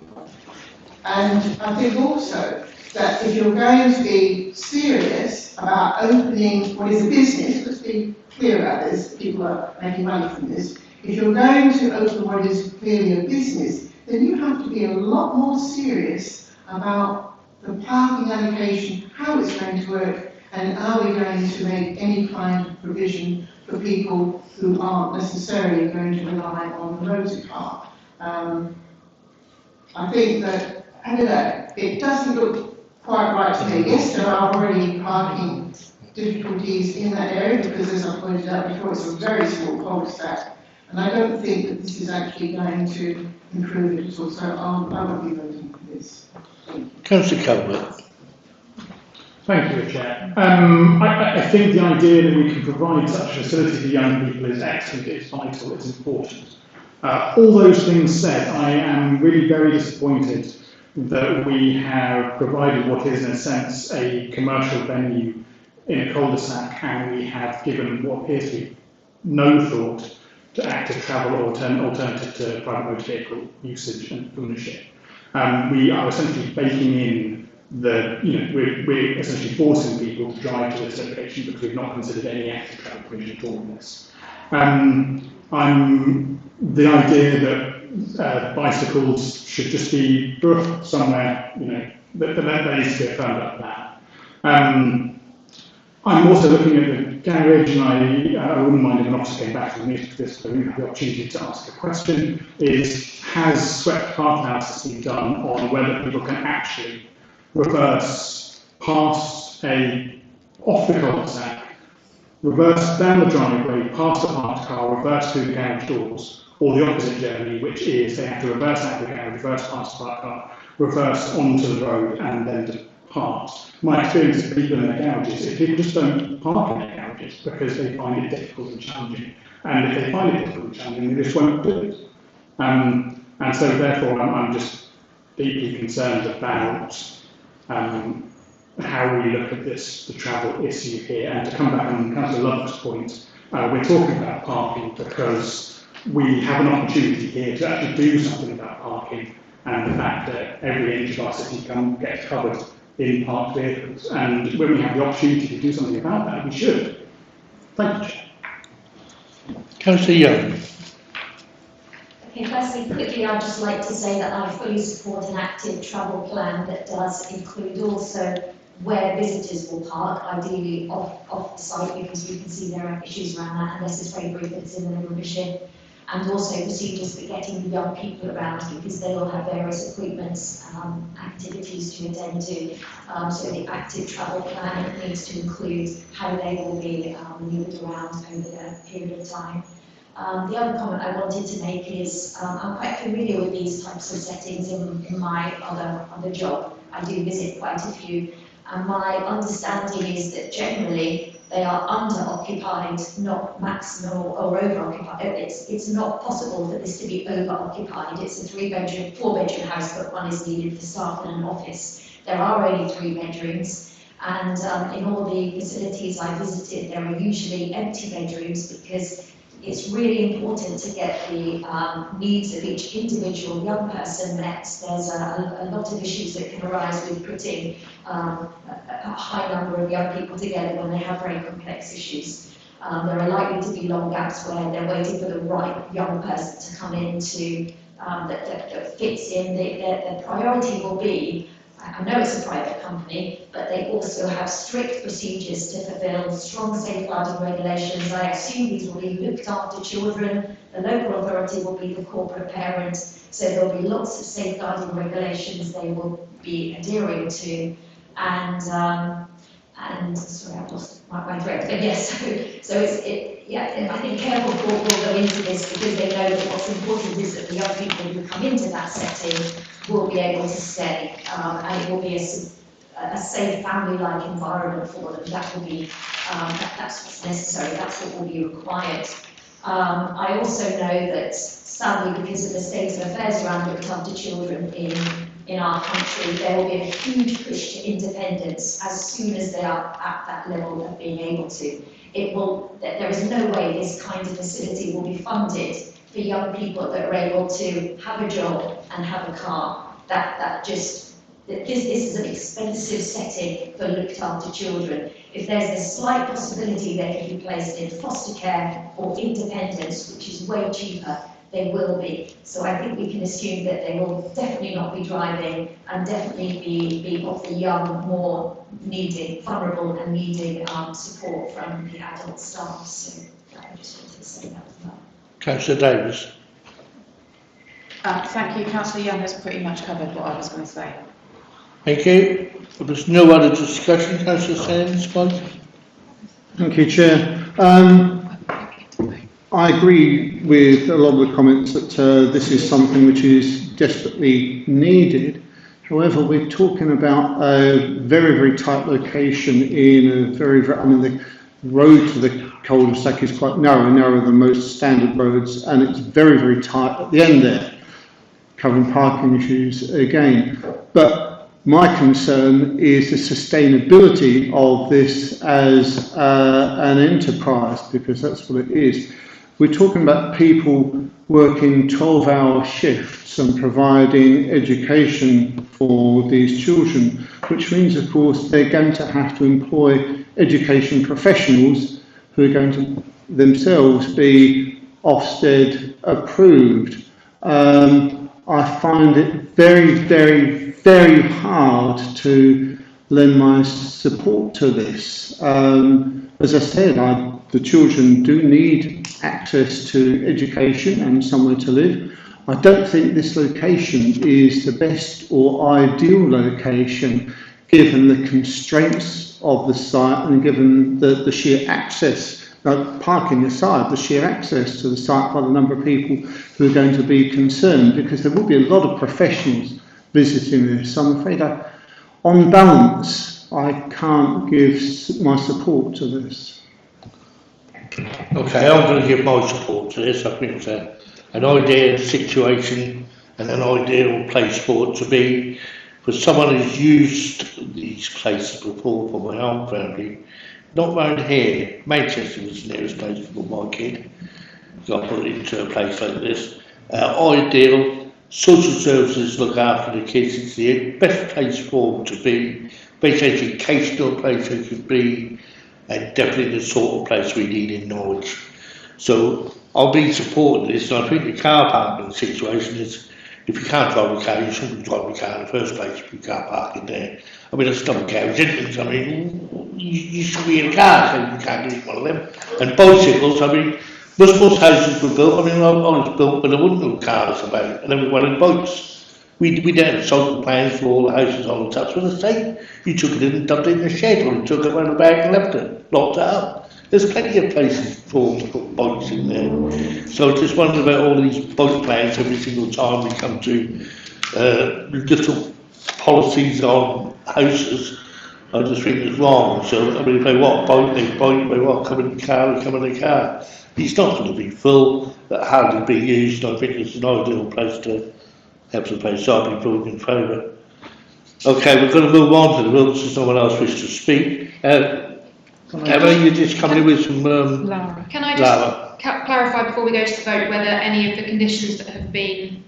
And I think also that if you're going to be serious about opening what is a business, let's be clear about this, people are making money from this, if you're going to open what is clearly a business, then you have to be a lot more serious about the parking allocation, how it's going to work, and are we going to make any kind of provision for people who aren't necessarily going to rely on the road to park. I think that, I don't know, it doesn't look quite right to me. Yes, there are already parking difficulties in that area because, as I pointed out before, it's a very small cul-de-sac, and I don't think that this is actually going to improve it at all, so I won't be voting for this. Councillor Calvert. Thank you, Chair. I think the idea that we can provide such a facility for young people is excellent, it's vital, it's important. All those things said, I am really very disappointed that we have provided what is in a sense a commercial venue in a cul-de-sac, and we have given what appears to be no thought to active travel or alternative to private motor vehicle usage and ownership. We are essentially baking in we're essentially forcing people to drive to this location because we've not considered any active travel provision at all in this. The idea that bicycles should just be somewhere, that needs to be a firmed up plan. I'm also looking at the garage, and I wouldn't mind if an officer came back to the meeting for this, but we have the opportunity to ask a question, has swept car analysis been done on whether people can actually reverse past off the cul-de-sac, reverse down the driveway, past the parked car, reverse through the garage doors, or the opposite journey, which is they have to reverse out of the garage, reverse past the parked car, reverse onto the road, and then depart. My experience of people in their garages is people just don't park in their garages because they find it difficult and challenging. And if they find it difficult and challenging, they just won't do it. And so therefore, I'm just deeply concerned about how we look at the travel issue here. And to come back on Councillor Love's point, we're talking about parking because we have an opportunity here to actually do something about parking and the fact that every inch of our city gets covered in parked vehicles. And when we have the opportunity to do something about that, we should. Thank you, Chair. Councillor Young. Okay, firstly, quickly, I'd just like to say that I fully support an active travel plan that does include also where visitors will park, ideally off the site, because you can see there are issues around that, and this is very brief, it's in the middle of the ship, and also procedures for getting the young people around, because they will have various appointments, activities to attend to. So the active travel plan needs to include how they will be moved around over a period of time. The other comment I wanted to make is I'm quite familiar with these types of settings in my other job. I do visit quite a few, and my understanding is that generally they are under-occupied, not maximum or over-occupied. It's not possible for this to be over-occupied. It's a 3-bedroom, 4-bedroom house, but one is needed for staff and an office. There are only 3 bedrooms, and in all the facilities I visited, there are usually empty bedrooms because it's really important to get the needs of each individual young person met. There's a lot of issues that can arise with putting a high number of young people together when they have very complex issues. There are likely to be long gaps where they're waiting for the right young person to come in that fits in. The priority will be, I know it's a private company, but they also have strict procedures to fulfil, strong safeguarding regulations. I assume these will be looked after children. The local authority will be the corporate parent, so there'll be lots of safeguarding regulations they will be adhering to. And sorry, I've lost my thread. But yes, so I think careful thought will go into this because they know that what's important is that the young people who come into that setting will be able to stay, and it will be a safe family-like environment for them. That will be that's what's necessary. That's what will be required. I also know that sadly, because of the state of affairs around looked after children in in our country, there will be a huge push to independence as soon as they are at that level of being able to. There is no way this kind of facility will be funded for young people that are able to have a job and have a car. This is an expensive setting for looked after children. If there's a slight possibility they can be placed in foster care or independence, which is way cheaper, they will be. So I think we can assume that they will definitely not be driving and definitely be of the young, more needing, vulnerable and needing support from the adult staff. So I just wanted to say that as well. Councillor Davis. Thank you. Councillor Young has pretty much covered what I was going to say. Thank you. If there's no other discussion, Councillor Sands, Thank you, Chair. I agree with a lot of the comments that this is something which is desperately needed. However, we're talking about a very, very tight location in a the road to the cul-de-sac is quite narrower than most standard roads, and it's very, very tight at the end there, covering parking issues again. But my concern is the sustainability of this as an enterprise, because that's what it is. We're talking about people working 12-hour shifts and providing education for these children, which means, of course, they're going to have to employ education professionals who are going to themselves be Ofsted approved. I find it very, very, very hard to lend my support to this. As I said, the children do need access to education and somewhere to live. I don't think this location is the best or ideal location given the constraints of the site and given the sheer access, parking aside, the sheer access to the site by the number of people who are going to be concerned, because there will be a lot of professionals visiting this. So I'm afraid on balance, I can't give my support to this. Okay, I'm going to give my support to this. I think it's an ideal situation and an ideal place for it to be. For someone who's used these places before, for my own family, not round here. Manchester was the nearest place for my kid. Got put into a place like this. Ideal. Social services look after the kids. It's the best place for them to be. Best educational place it could be. And definitely the sort of place we need in Norwich. So I'll be supporting this, and I think the car parking situation is, if you can't drive a car, you shouldn't drive a car in the first place if you can't park in there. I mean, that's not a garage entrance. I mean, you should be in a car, so you can't get in one of them. And bicycles, I mean, most houses were built, I mean, I was built, but there wasn't no cars about, and everyone had bikes. We didn't have social plans for all the houses on the touch with the state. You took it in and dumped it in the shed, or you took it around the back and left it, locked it up. There's plenty of places for to put bikes in there. So I just wonder about all these bike plans every single time we come to little policies on houses. I just think it's wrong. So I mean, if they want bike, they bike. If they want come in the car, they come in the car. It's not going to be full, but hardly be used. I think it's an ideal place to have the place. So I'll be voting in favour. Okay, we're going to move on to the votes if someone else wishes to speak. Emma, you're just coming in with some... Lara. Can I just clarify before we go to the vote whether any of the conditions that have been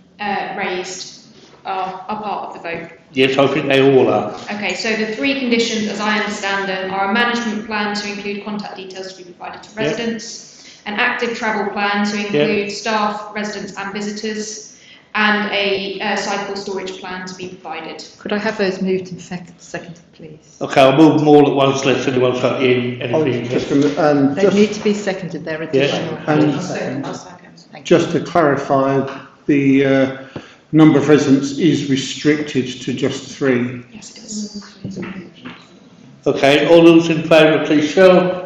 raised are part of the vote? Yes, I think they all are. Okay, so the three conditions, as I understand them, are a management plan to include contact details to be provided to residents, an active travel plan to include staff, residents and visitors, and a cycle storage plan to be provided. Could I have those moved and seconded, please? Okay, I'll move them all at once, unless anyone's got anything. They need to be seconded, they're additional. Just to clarify, the number of residents is restricted to just 3. Yes, it is. Okay, all those in favour, please show.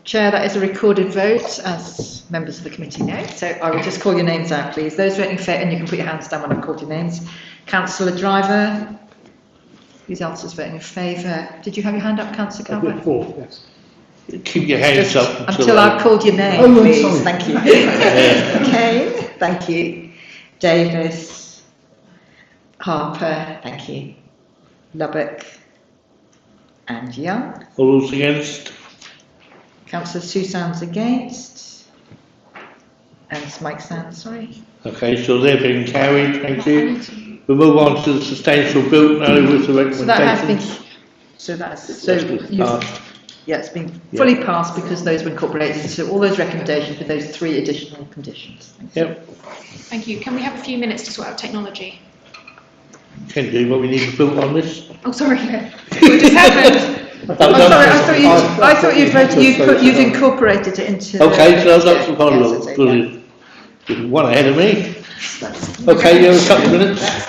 Chair, that is a recorded vote, as members of the committee know, so I will just call your names out, please. Those voting in favour, and you can put your hands down when I've called your names. Councillor Driver, whose else is voting in favour? Did you have your hand up, Councillor Calvert? I've got 4, yes. Keep your hands up until I've called your name, please. Thank you. Kane, thank you. Davis, Harper, thank you. Lubbock and Young. All those against? Councillor Sue Sands against. And Mike Sands, sorry. Okay, so they're being carried, thank you. We move on to the sustainable built now with the recommendations. So that has been, so that's, so That's been you've, passed. yeah, it's been Yeah. fully passed because those were incorporated into all those recommendations with those 3 additional conditions. Thank you. Yep, Thank you. Can we have a few minutes to sort out technology? can do, but we need to build on this. Oh, sorry. It just happened. I'm sorry, I thought you'd incorporated it into. Okay, so that's the yeah, final yes, look, I do, brilliant. You're one ahead of me. yeah. Okay, you have a couple of minutes.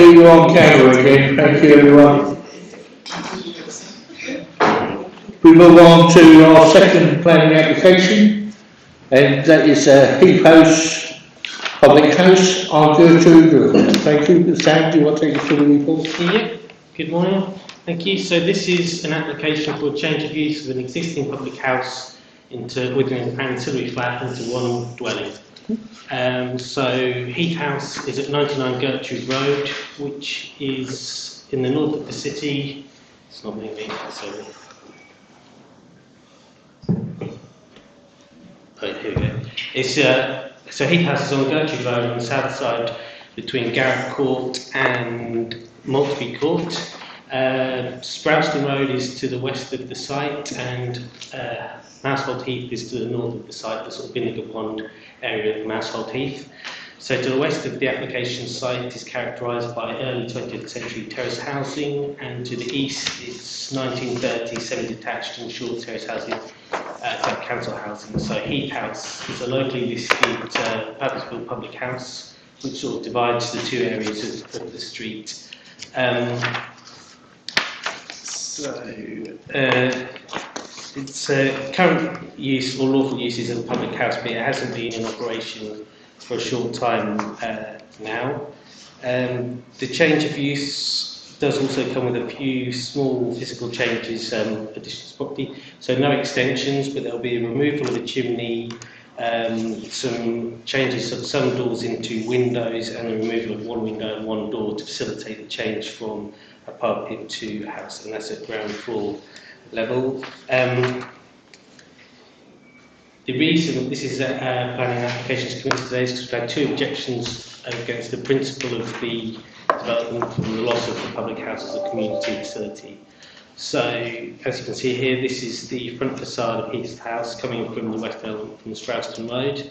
you, you're on camera again. Thank you, everyone. We move on to our second planning application, and that is Heath House, Public House on Gertrude Road. Thank you. Sam, do you want to take us through the report? Yeah, good morning. Thank you. So this is an application for a change of use of an existing public house with an ancillary flat into one dwelling. So Heath House is at 99 Gertrude Road, which is in the north of the city. It's not moving, so... Oh, here we go. It's, so Heath House is on Gertrude Road on the south side between Gareth Court and Maltby Court. Sproulston Road is to the west of the site, and Mousehold Heath is to the north of the site, the sort of Vinegar Pond area of Mousehold Heath. So to the west of the application site is characterised by early 20th century terrace housing, and to the east it's 1930 semi-detached and short terrace housing, type council housing. So Heath House is a locally listed purpose-built public house which sort of divides the two areas of the street. Its current use or lawful use is a public house, but it hasn't been in operation for a short time now. The change of use does also come with a few small physical changes, additions to property. So no extensions, but there'll be a removal of a chimney, some changes of some doors into windows, and the removal of one window and one door to facilitate the change from a pub into a house, and that's at ground floor level. The reason that this is a planning applications committee today is because we had two objections against the principle of the development from the loss of the public house as a community facility. So, as you can see here, this is the front facade of Heath House coming from the west element from Sproulston Road.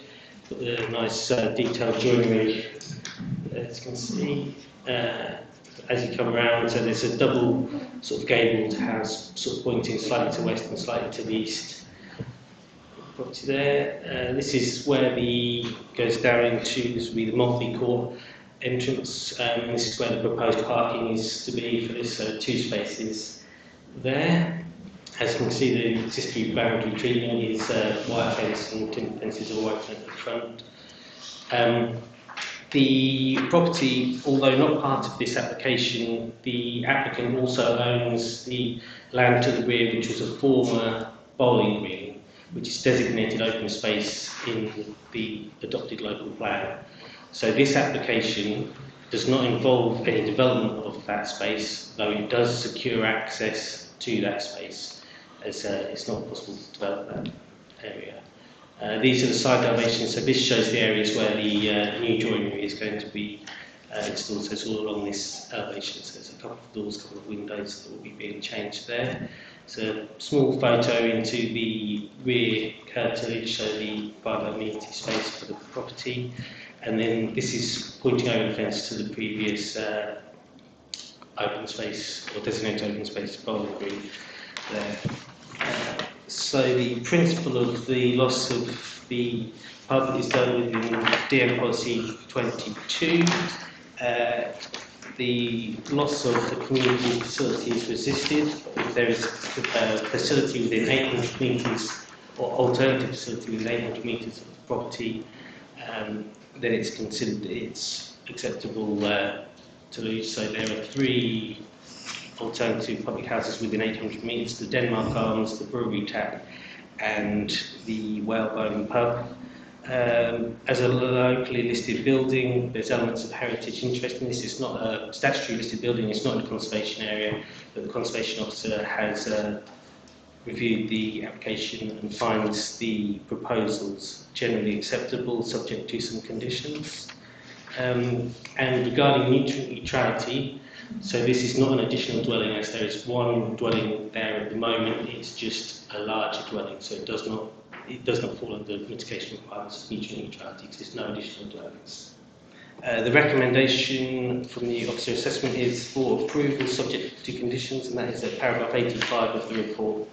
Got a nice detailed joinery, as you can see. As you come around, so there's a double sort of gabled house, sort of pointing slightly to west and slightly to the east. Property there. This is where goes down into, this will be the Maltby Court entrance. This is where the proposed parking is to be for this, so 2 spaces there. As you can see, the existing boundary treatment is wire fence and timber fences all right at the front. The property, although not part of this application, the applicant also owns the land to the rear, which was a former bowling green, which is designated open space in the adopted local plan. So this application does not involve any development of that space, though it does secure access to that space, as it's not possible to develop that area. These are the side elevations, so this shows the areas where the new joinery is going to be installed, so it's all along this elevation. So there's a couple of doors, a couple of windows that will be being changed there. It's a small photo into the rear curtilage, so the private amenity space for the property. And then this is pointing over the fence to the previous open space, or designated open space, bowling green there. So the principle of the loss of the pub is done within DM policy 22. The loss of the community facility is resisted. If there is a facility within 800 metres or alternative facility within 800 metres of the property, then it's considered acceptable to lose. So there are 3 alternative public houses within 800 metres: the Denmark Arms, the Brewery Tap, and the Whalebone Pub. As a locally listed building, there's elements of heritage interest in this. It's not a statutory listed building, it's not in a conservation area, but the conservation officer has reviewed the application and finds the proposals generally acceptable, subject to some conditions. And regarding nutrient neutrality, so this is not an additional dwelling, as there is one dwelling there at the moment. It's just a larger dwelling, so it does not fall under mitigation requirements of nutrient neutrality, because there's no additional dwellings. The recommendation from the officer assessment is for approval subject to conditions, and that is at paragraph 85 of the report.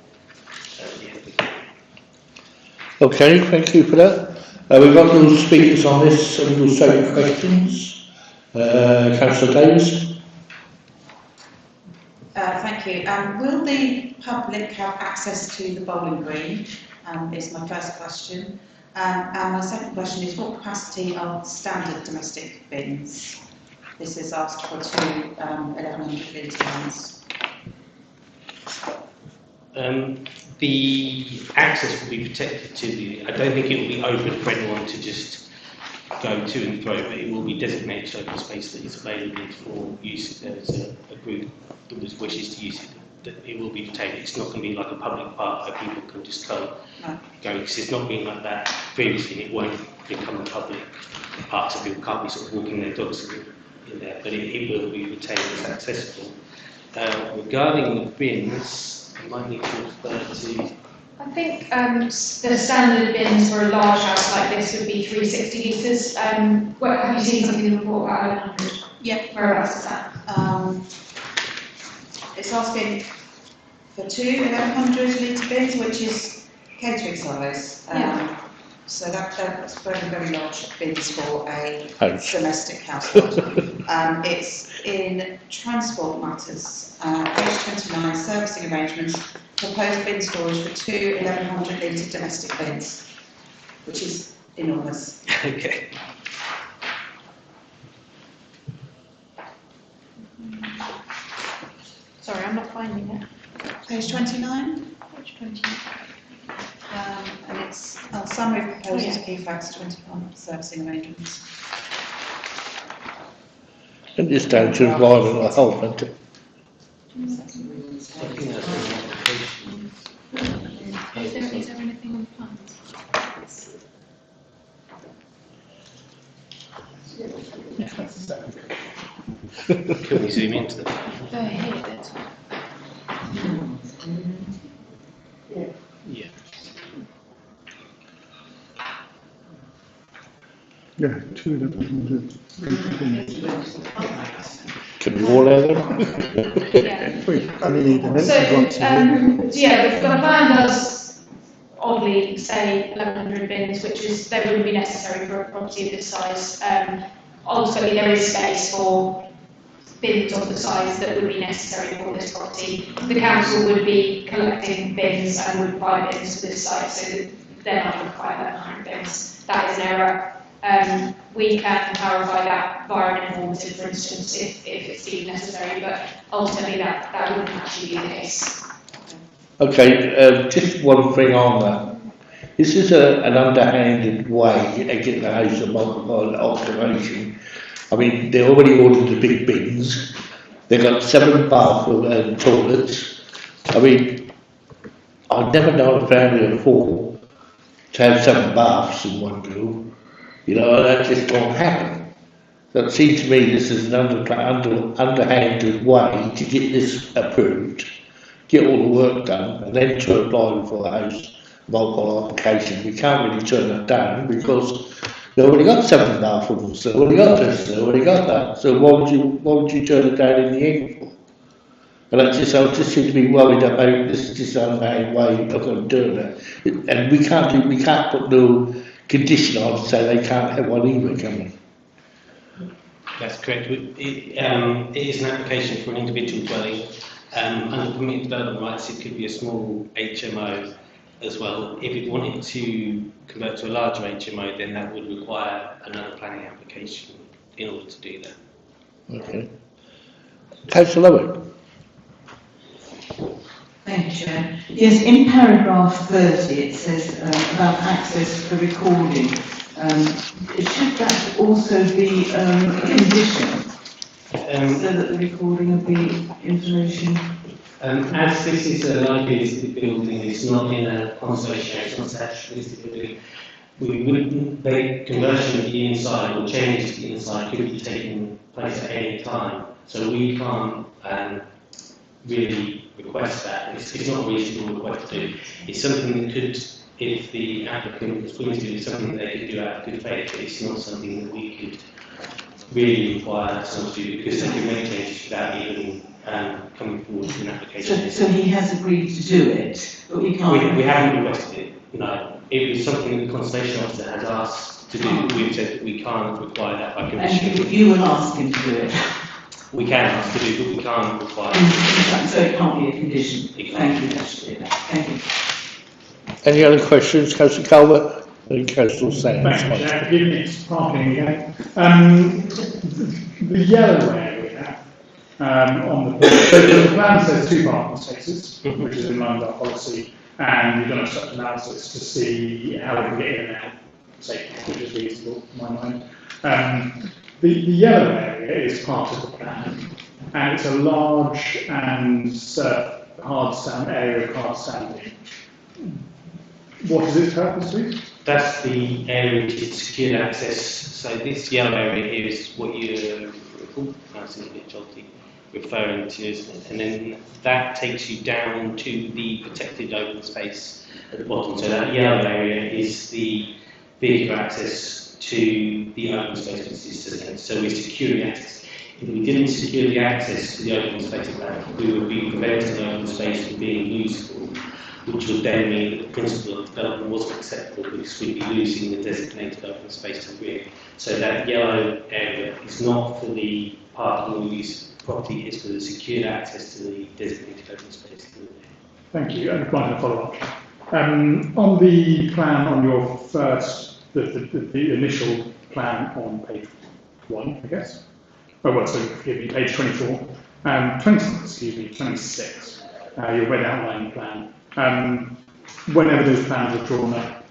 Okay, thank you for that. We've got no speakers on this, so we will take questions. Councillor Davis. Thank you. Will the public have access to the bowling green? Is my first question. And my second question is, what capacity are standard domestic bins? This is asked for two 1100 litre ones. The access will be protected to the, I don't think it will be open for anyone to just go to and fro, but it will be designated open space that is available for use if there is a group that wishes to use it. That it will be protected. It's not going to be like a public park where people can just go, because it's not been like that previously, and it won't become a public park, so people can't be sort of walking their dogs in there, but it will be retained as accessible. Regarding the bins, I might need to refer to. I think the standard bins for a large house like this would be 360 litres. Have you seen something in the report about 1100? Yep. Whereabouts is that? It's asking for two 1100 litre bins, which is catering size. So that's very, very large bins for a domestic household. It's in Transport Matters, page 29, servicing arrangements, proposed bin storage for two 1100 litre domestic bins, which is enormous. Okay. Sorry, I'm not finding it. Page 29? Page 29. And it's summary of proposals, key facts, 21, servicing arrangements. And this down to violent a whole, isn't it? Is there anything on the plans? Can we zoom into them? They're here, that's Yeah. Yeah, 200. Can we all have them? We only need the So, once a week. yeah, the plan does oddly say 1100 bins, which is, they wouldn't be necessary for a property of this size. Ultimately, there is space for bins of the size that would be necessary for this property. The council would be collecting bins and would buy bins for this site, so they're not required 1100 bins. That is an error. We can clarify that via an informative, for instance, if it's deemed necessary, but ultimately that wouldn't actually be the case. Okay, just one thing on that. This is an underhanded way to get the house to multiply the occupation. I mean, they already ordered the big bins. They've got 7 bathroom toilets. I mean, I've never known a family of 4 to have 7 baths in one go. You know, that just won't happen. So it seems to me this is an underhanded way to get this approved, get all the work done, and then to apply for the house mobile application. We can't really turn that down because they already got 7 bathrooms, they already got this, they already got that. So why would you turn it down in the end for? And I just seem to be worried about this underhanded way of doing it. And we can't put no condition on to say they can't have one either, can we? That's correct. It is an application for an individual dwelling. Under permitted development rights, it could be a small HMO as well. If it wanted to convert to a larger HMO, then that would require another planning application in order to do that. Okay. Councillor Owen. Thank you, Chair. Yes, in paragraph 30 it says about access for recording. Should that also be a condition so that the recording of the information? As this is a liability building, it's not in a conservation area, it's not statutory building. We wouldn't, the conversion of the inside or changes to the inside could be taking place at any time. So we can't really request that. It's not a reasonable request to do. It's something that could, if the applicant was willing to do, it's something that they could do out of good faith, but it's not something that we could really require someone to do because they can make changes without even coming forward with an application. So he has agreed to do it, but we can't. We haven't requested it, no. It was something that the conservation officer has asked to do. We've said that we can't require that by condition. And you will ask him to do it? We can ask to do, but we can't require. So it can't be a condition. It can't. Thank you, that's clear. Thank you. Any other questions, Councillor Calvert and Councillor Sands? Thank you, Chair. Forgive me, it's parking again. The yellow area on the plan says 2 parking spaces, which is in line with our policy, and we've done a structural analysis to see how we can get in and out safely, which is reasonable in my mind. The yellow area is part of the plan, and it's a large and area of hard standing. What is its purpose, please? That's the area which is secured access. So this yellow area here is what you're referring to, isn't it? And then that takes you down to the protected open space at the bottom. So that yellow area is the vehicle access to the open space which is sustained. So we're securing access. If we didn't secure the access to the open space of that, we would be preventing the open space from being usable, which would then mean that the principle of development wasn't acceptable because we'd be losing the designated open space to the rear. So that yellow area is not for the parking or use of property, it's for the secured access to the designated open space to the rear. Thank you. And one follow-up. On the plan on your first, the initial plan on page 1, I guess. Oh, well, so forgive me, page 24. 26. Your red outline plan. Whenever those plans are drawn up,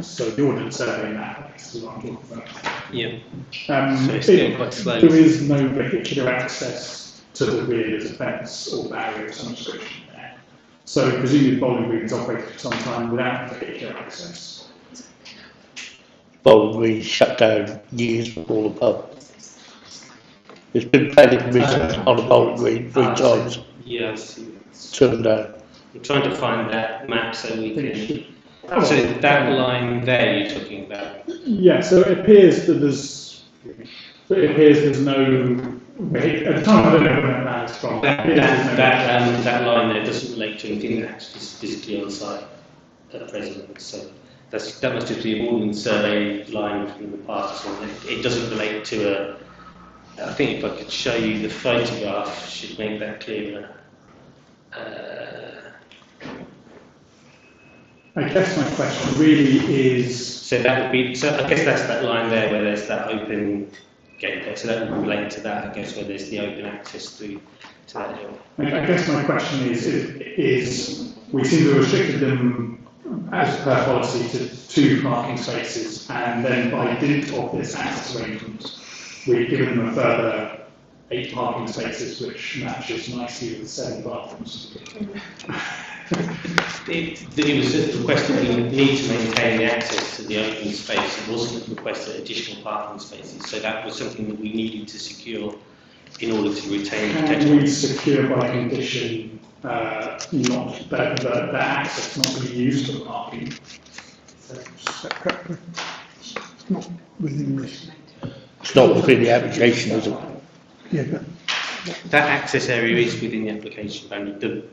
so the ordnance survey map, this is what I'm talking about. Yeah. So it's going quite slow. There is no vehicular access to the rear, there's a fence or barrier of some description there. So presumably Bowling Green is operated for some time without vehicular access. Bowling Green shut down years before the pub. It's been planning permission on the Bowling Green 3 times. Yeah, I see. Turned down. I'm trying to find that map so we can. So that line there you're talking about. Yeah, so it appears that there's no. At the time, I don't know where that plan is from. That line there doesn't relate to anything that's physically on site at present. So that must just be a ordnance survey line from the past. So it doesn't relate to a. I think if I could show you the photograph, should make that clearer. I guess my question really is. So that would be. So I guess that's that line there where there's that open gate there. So that would relate to that. I guess where there's the open access through to that area. I guess my question is we seem to have restricted them as per policy to 2 parking spaces, and then by dint of this access arrangement, we've given them a further 8 parking spaces, which matches nicely with 7 bathrooms. It was requested we need to maintain the access to the open space. It wasn't requested additional parking spaces, so that was something that we needed to secure in order to retain protection. Can we secure by condition not that access not to be used for parking? It's not within this. It's not within the application, is it? Yeah, but that access area is within the application boundary.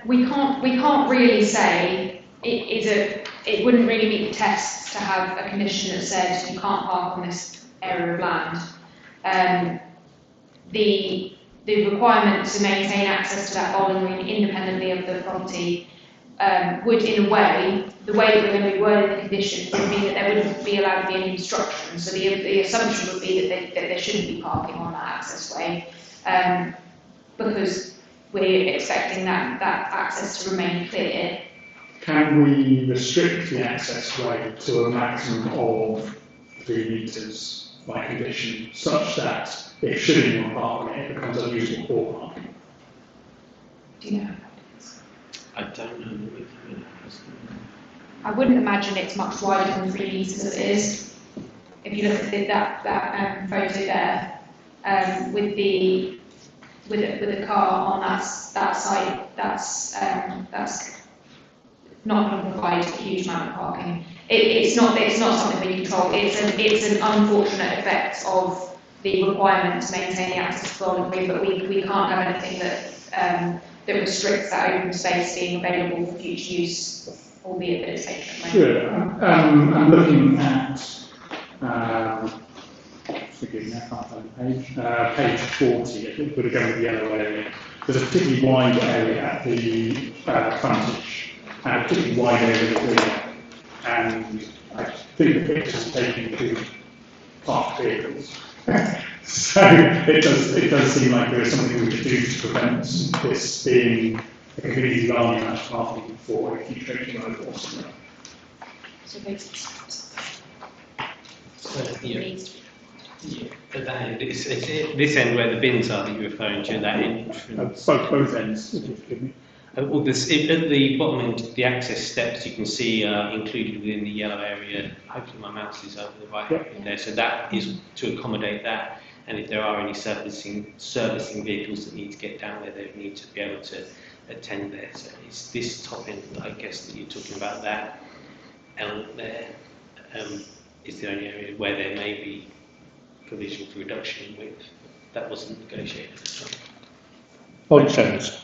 We can't really say it wouldn't really meet the tests to have a condition that said you can't park on this area of land. The requirement to maintain access to that bowling green independently of the property would, in a way, the way that we're going to be wording the condition would mean that there wouldn't be allowed to be any obstruction. So the assumption would be that there shouldn't be parking on that access way, because we're expecting that access to remain clear. Can we restrict the access way to a maximum of 3 metres by condition, such that if should anyone park on it, it becomes unusable for parking? Do you know? I don't know. I wouldn't imagine it's much wider than 3 metres as it is. If you look at that photo there, with the car on that side, that's not going to provide a huge amount of parking. It's not something we control. It's an unfortunate effect of the requirement to maintain the access to bowling green, but we can't have anything that restricts that open space being available for future use, albeit that it's taken away. Sure. I'm looking at forgive me, I can't find the page. Page 40, it would have gone with the yellow area. There's a particularly wide area at the frontage, and a particularly wide area at the rear. And I think the picture's taken to parked vehicles. So it does seem like there is something we could do to prevent this being a completely large amount of parking for a future road or something. So it makes sense. But that, it's this end where the bins are that you're referring to, that entrance. Both ends, if you forgive me. Well, at the bottom end, the access steps you can see are included within the yellow area. Hopefully my mouse is over the right area there. So that is to accommodate that. And if there are any servicing vehicles that need to get down there, they need to be able to attend there. So it's this top end, I guess, that you're talking about. That element there is the only area where there may be provision for reduction in width. That wasn't negotiated. On sense.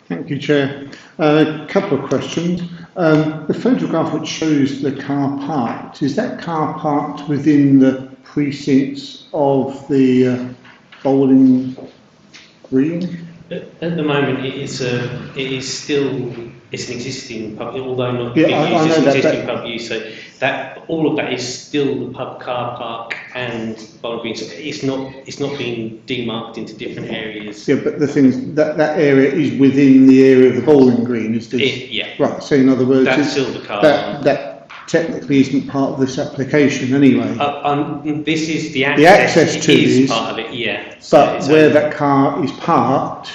Thank you, Chair. A couple of questions. The photograph which shows the car parked, is that car parked within the precincts of the bowling green? At the moment, it's an existing pub, although not Yeah, being I used, know it's an that, existing pub use. So that all of that is still the pub car park and bowling green. So it's not being demarked into different areas. Yeah, but the thing is that area is within the area of the bowling green, is this? Yeah. Right. So in other words, That's still the car. That technically isn't part of this application anyway. This is the access. The access to is this, part of it. Yeah. But where that car is parked.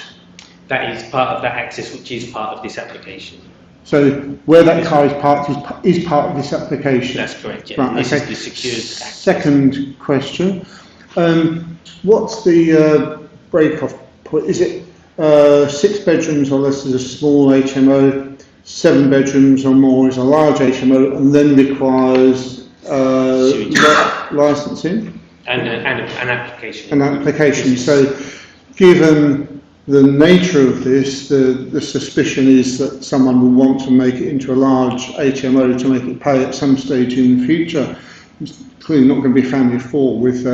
That is part of that access, which is part of this application. So where that car is parked is part of this application? That's correct, yeah. Right, This okay. is the secured access. Second question. What's the break-off point? Is it 6 bedrooms or less is a small HMO, 7 bedrooms or more is a large HMO, and then requires licensing? And an application. An application. So given the nature of this, the suspicion is that someone will want to make it into a large HMO to make it pay at some stage in the future. It's clearly not going to be a family of 4 with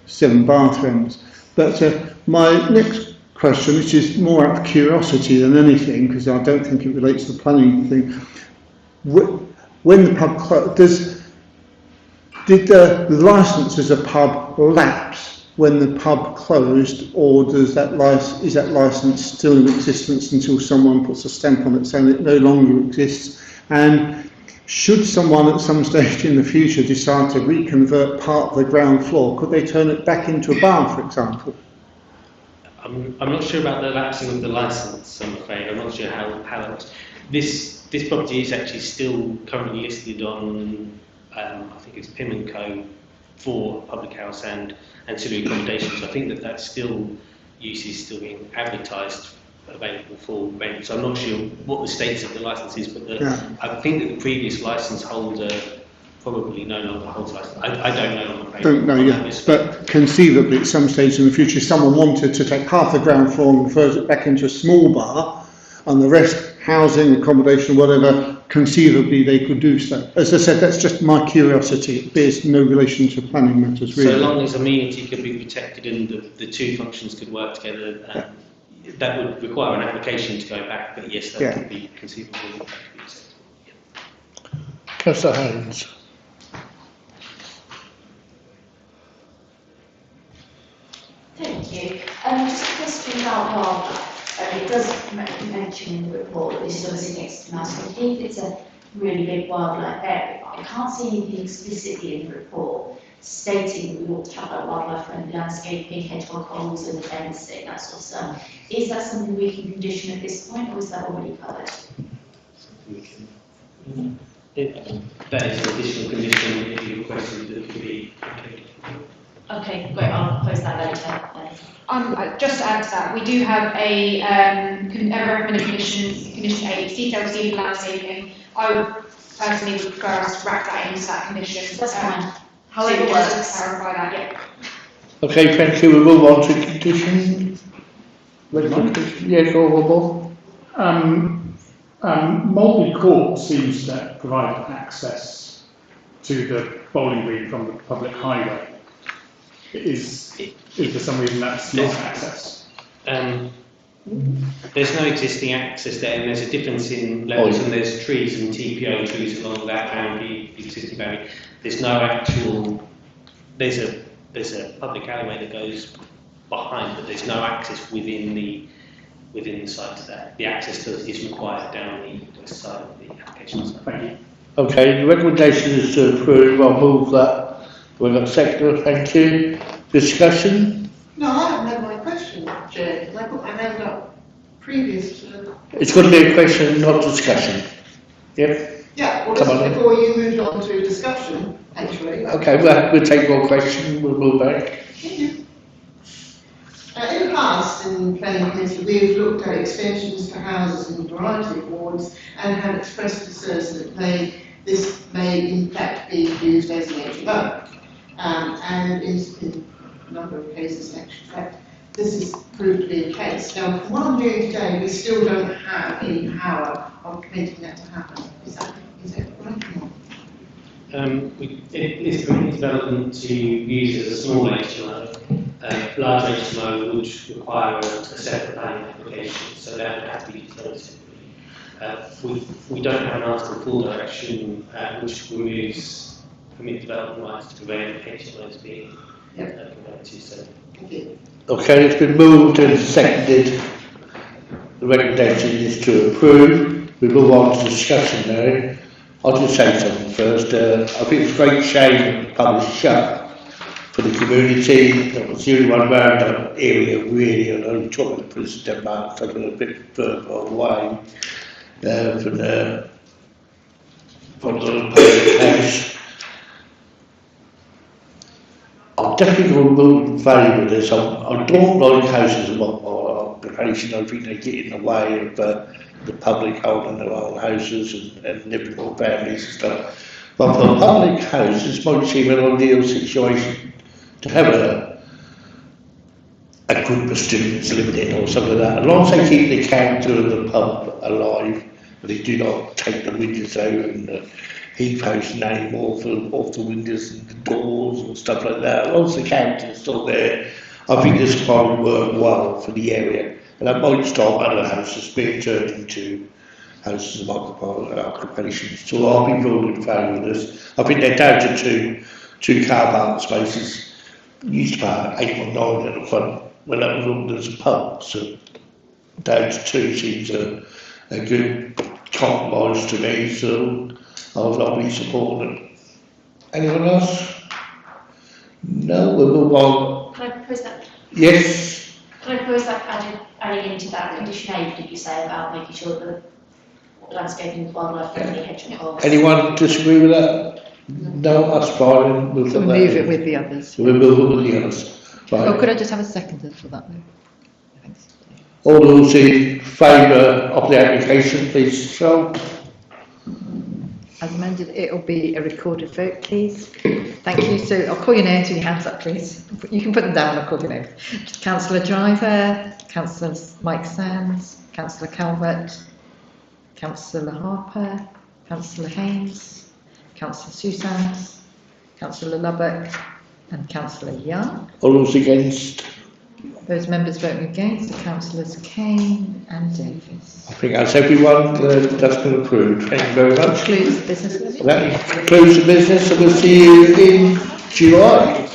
7 bathrooms. But my next question, which is more out of curiosity than anything, because I don't think it relates to the planning thing, when the pub closed, did the licence as a pub lapse when the pub closed, or is that licence still in existence until someone puts a stamp on it saying it no longer exists? And should someone at some stage in the future decide to reconvert part of the ground floor, could they turn it back into a bar, for example? I'm not sure about the lapsing of the licence, I'm afraid. I'm not sure how this property is actually still currently listed on, I think it's Pim & Co. for public house and ancillary accommodation. So I think that still use is still being advertised available for rent. So I'm not sure what the status of the licence is, but I think that the previous licence holder probably no longer holds license. I don't know, I'm afraid. Don't know, yeah. But conceivably, at some stage in the future, if someone wanted to take half the ground floor and convert it back into a small bar, and the rest housing, accommodation, whatever, conceivably they could do so. As I said, that's just my curiosity. It bears no relation to planning matters, really. So long as amenity could be protected and the two functions could work together, that would require an application to go back, but yes, that could be conceivably acceptable. Councillor Haynes. Thank you. Just a question about wildlife. It does mention in the report that this is obviously next to Mouse Heath. It's a really big wildlife area. I can't see anything explicitly in the report stating we ought to have that wildlife-friendly landscaping, hedgehog holes and fencing, that sort of stuff. Is that something we can condition at this point, or is that already covered? That is an additional condition if you requested that it could be included. Okay, great. I'll post that later. Just to add to that, we do have a recommended condition 8, detailed scenic landscaping. I would personally would prefer us to wrap that into that condition. That's fine. However, So just to clarify that, yeah. Okay, thank you. We'll move on to conditions. Yeah, go on, Bob. Mulberry Court seems to provide access to the bowling green from the public highway. is for some reason that's not access? There's no existing access there, and there's a difference in levels, and there's trees and TPO trees along that boundary, the existing boundary. There's no actual, there's a public alleyway that goes behind, but there's no access within the site to that. The access to it is required down the west side of the application site. Thank you. Okay, the recommendation is to approve. I'll move that. We've got a second. Thank you. Discussion? No, I haven't had my question, Chair, because I put my hand up previous to... It's going to be a question, not discussion. Yep. Yeah, well, Come on just then. before you moved on to discussion, actually. Okay, we'll take your question. We'll move back. Thank you. In the past, in planning committee, we've looked at extensions to houses in a variety of wards and have expressed concerns that this may in fact be used as an HMO. And in a number of cases, in fact, this is proved to be the case. Now, from what I'm doing today, we still don't have any power of making that to happen. Is that right? It is permitted development to use as a small HMO. Large HMO would require a separate planning application, so that would have to be determined separately. We don't have an article full direction which removes permitted development rights to prevent HMOs being converted to. So. Thank you. Okay, it's been moved and seconded. The recommendation is to approve. We move on to discussion now. I'll just say something first. I think it's a great shame that the pub is shut for the community. That was the only one around that area really, and only talking to Prince of Denmark, taking a bit further away from the public house. I'm definitely going to move in favour of this. I don't like houses of occupation. I think they get in the way of the public holding their own houses and living with families and stuff. But for a public house, this might seem an ideal situation to have a group of students living in or something like that. As long as they keep the character of the pub alive, and they do not take the windows out and the heat house name off the windows and the doors and stuff like that. As long as the character is still there, I think this probably work well for the area. And that might stop other houses being turned into houses of occupation. So I'll be voting in favour of this. I think they're down to two car parking spaces. Used to park 8 or 9 at the front when that was all as a pub. So down to 2 seems a good compromise to me. So I'll be supporting it. Anyone else? No, we'll move on. Can I propose that? Yes. Can I propose that adding into that condition 8, did you say, about making sure that the landscaping, wildlife friendly hedgerows? Anyone disagree with that? No, that's fine. We'll We'll move it with the others. We'll move it with the others. Right. Oh, could I just have a seconder for that though? Thanks. All those in favour of the application, please show. As amended, it will be a recorded vote, please. Thank you. So I'll call your name to your hands up, please. You can put them down, I'll call your name. Councillor Driver, Councillor Mike Sands, Councillor Calvert, Councillor Harper, Councillor Haynes, Councillor Susans, Councillor Lubbock, and Councillor Young. All those against? Those members voting against are Councillors Kane and Davis. I think that's everyone. That's been approved. Thank you very much. Concludes the business. That concludes the business, and we'll see you in July.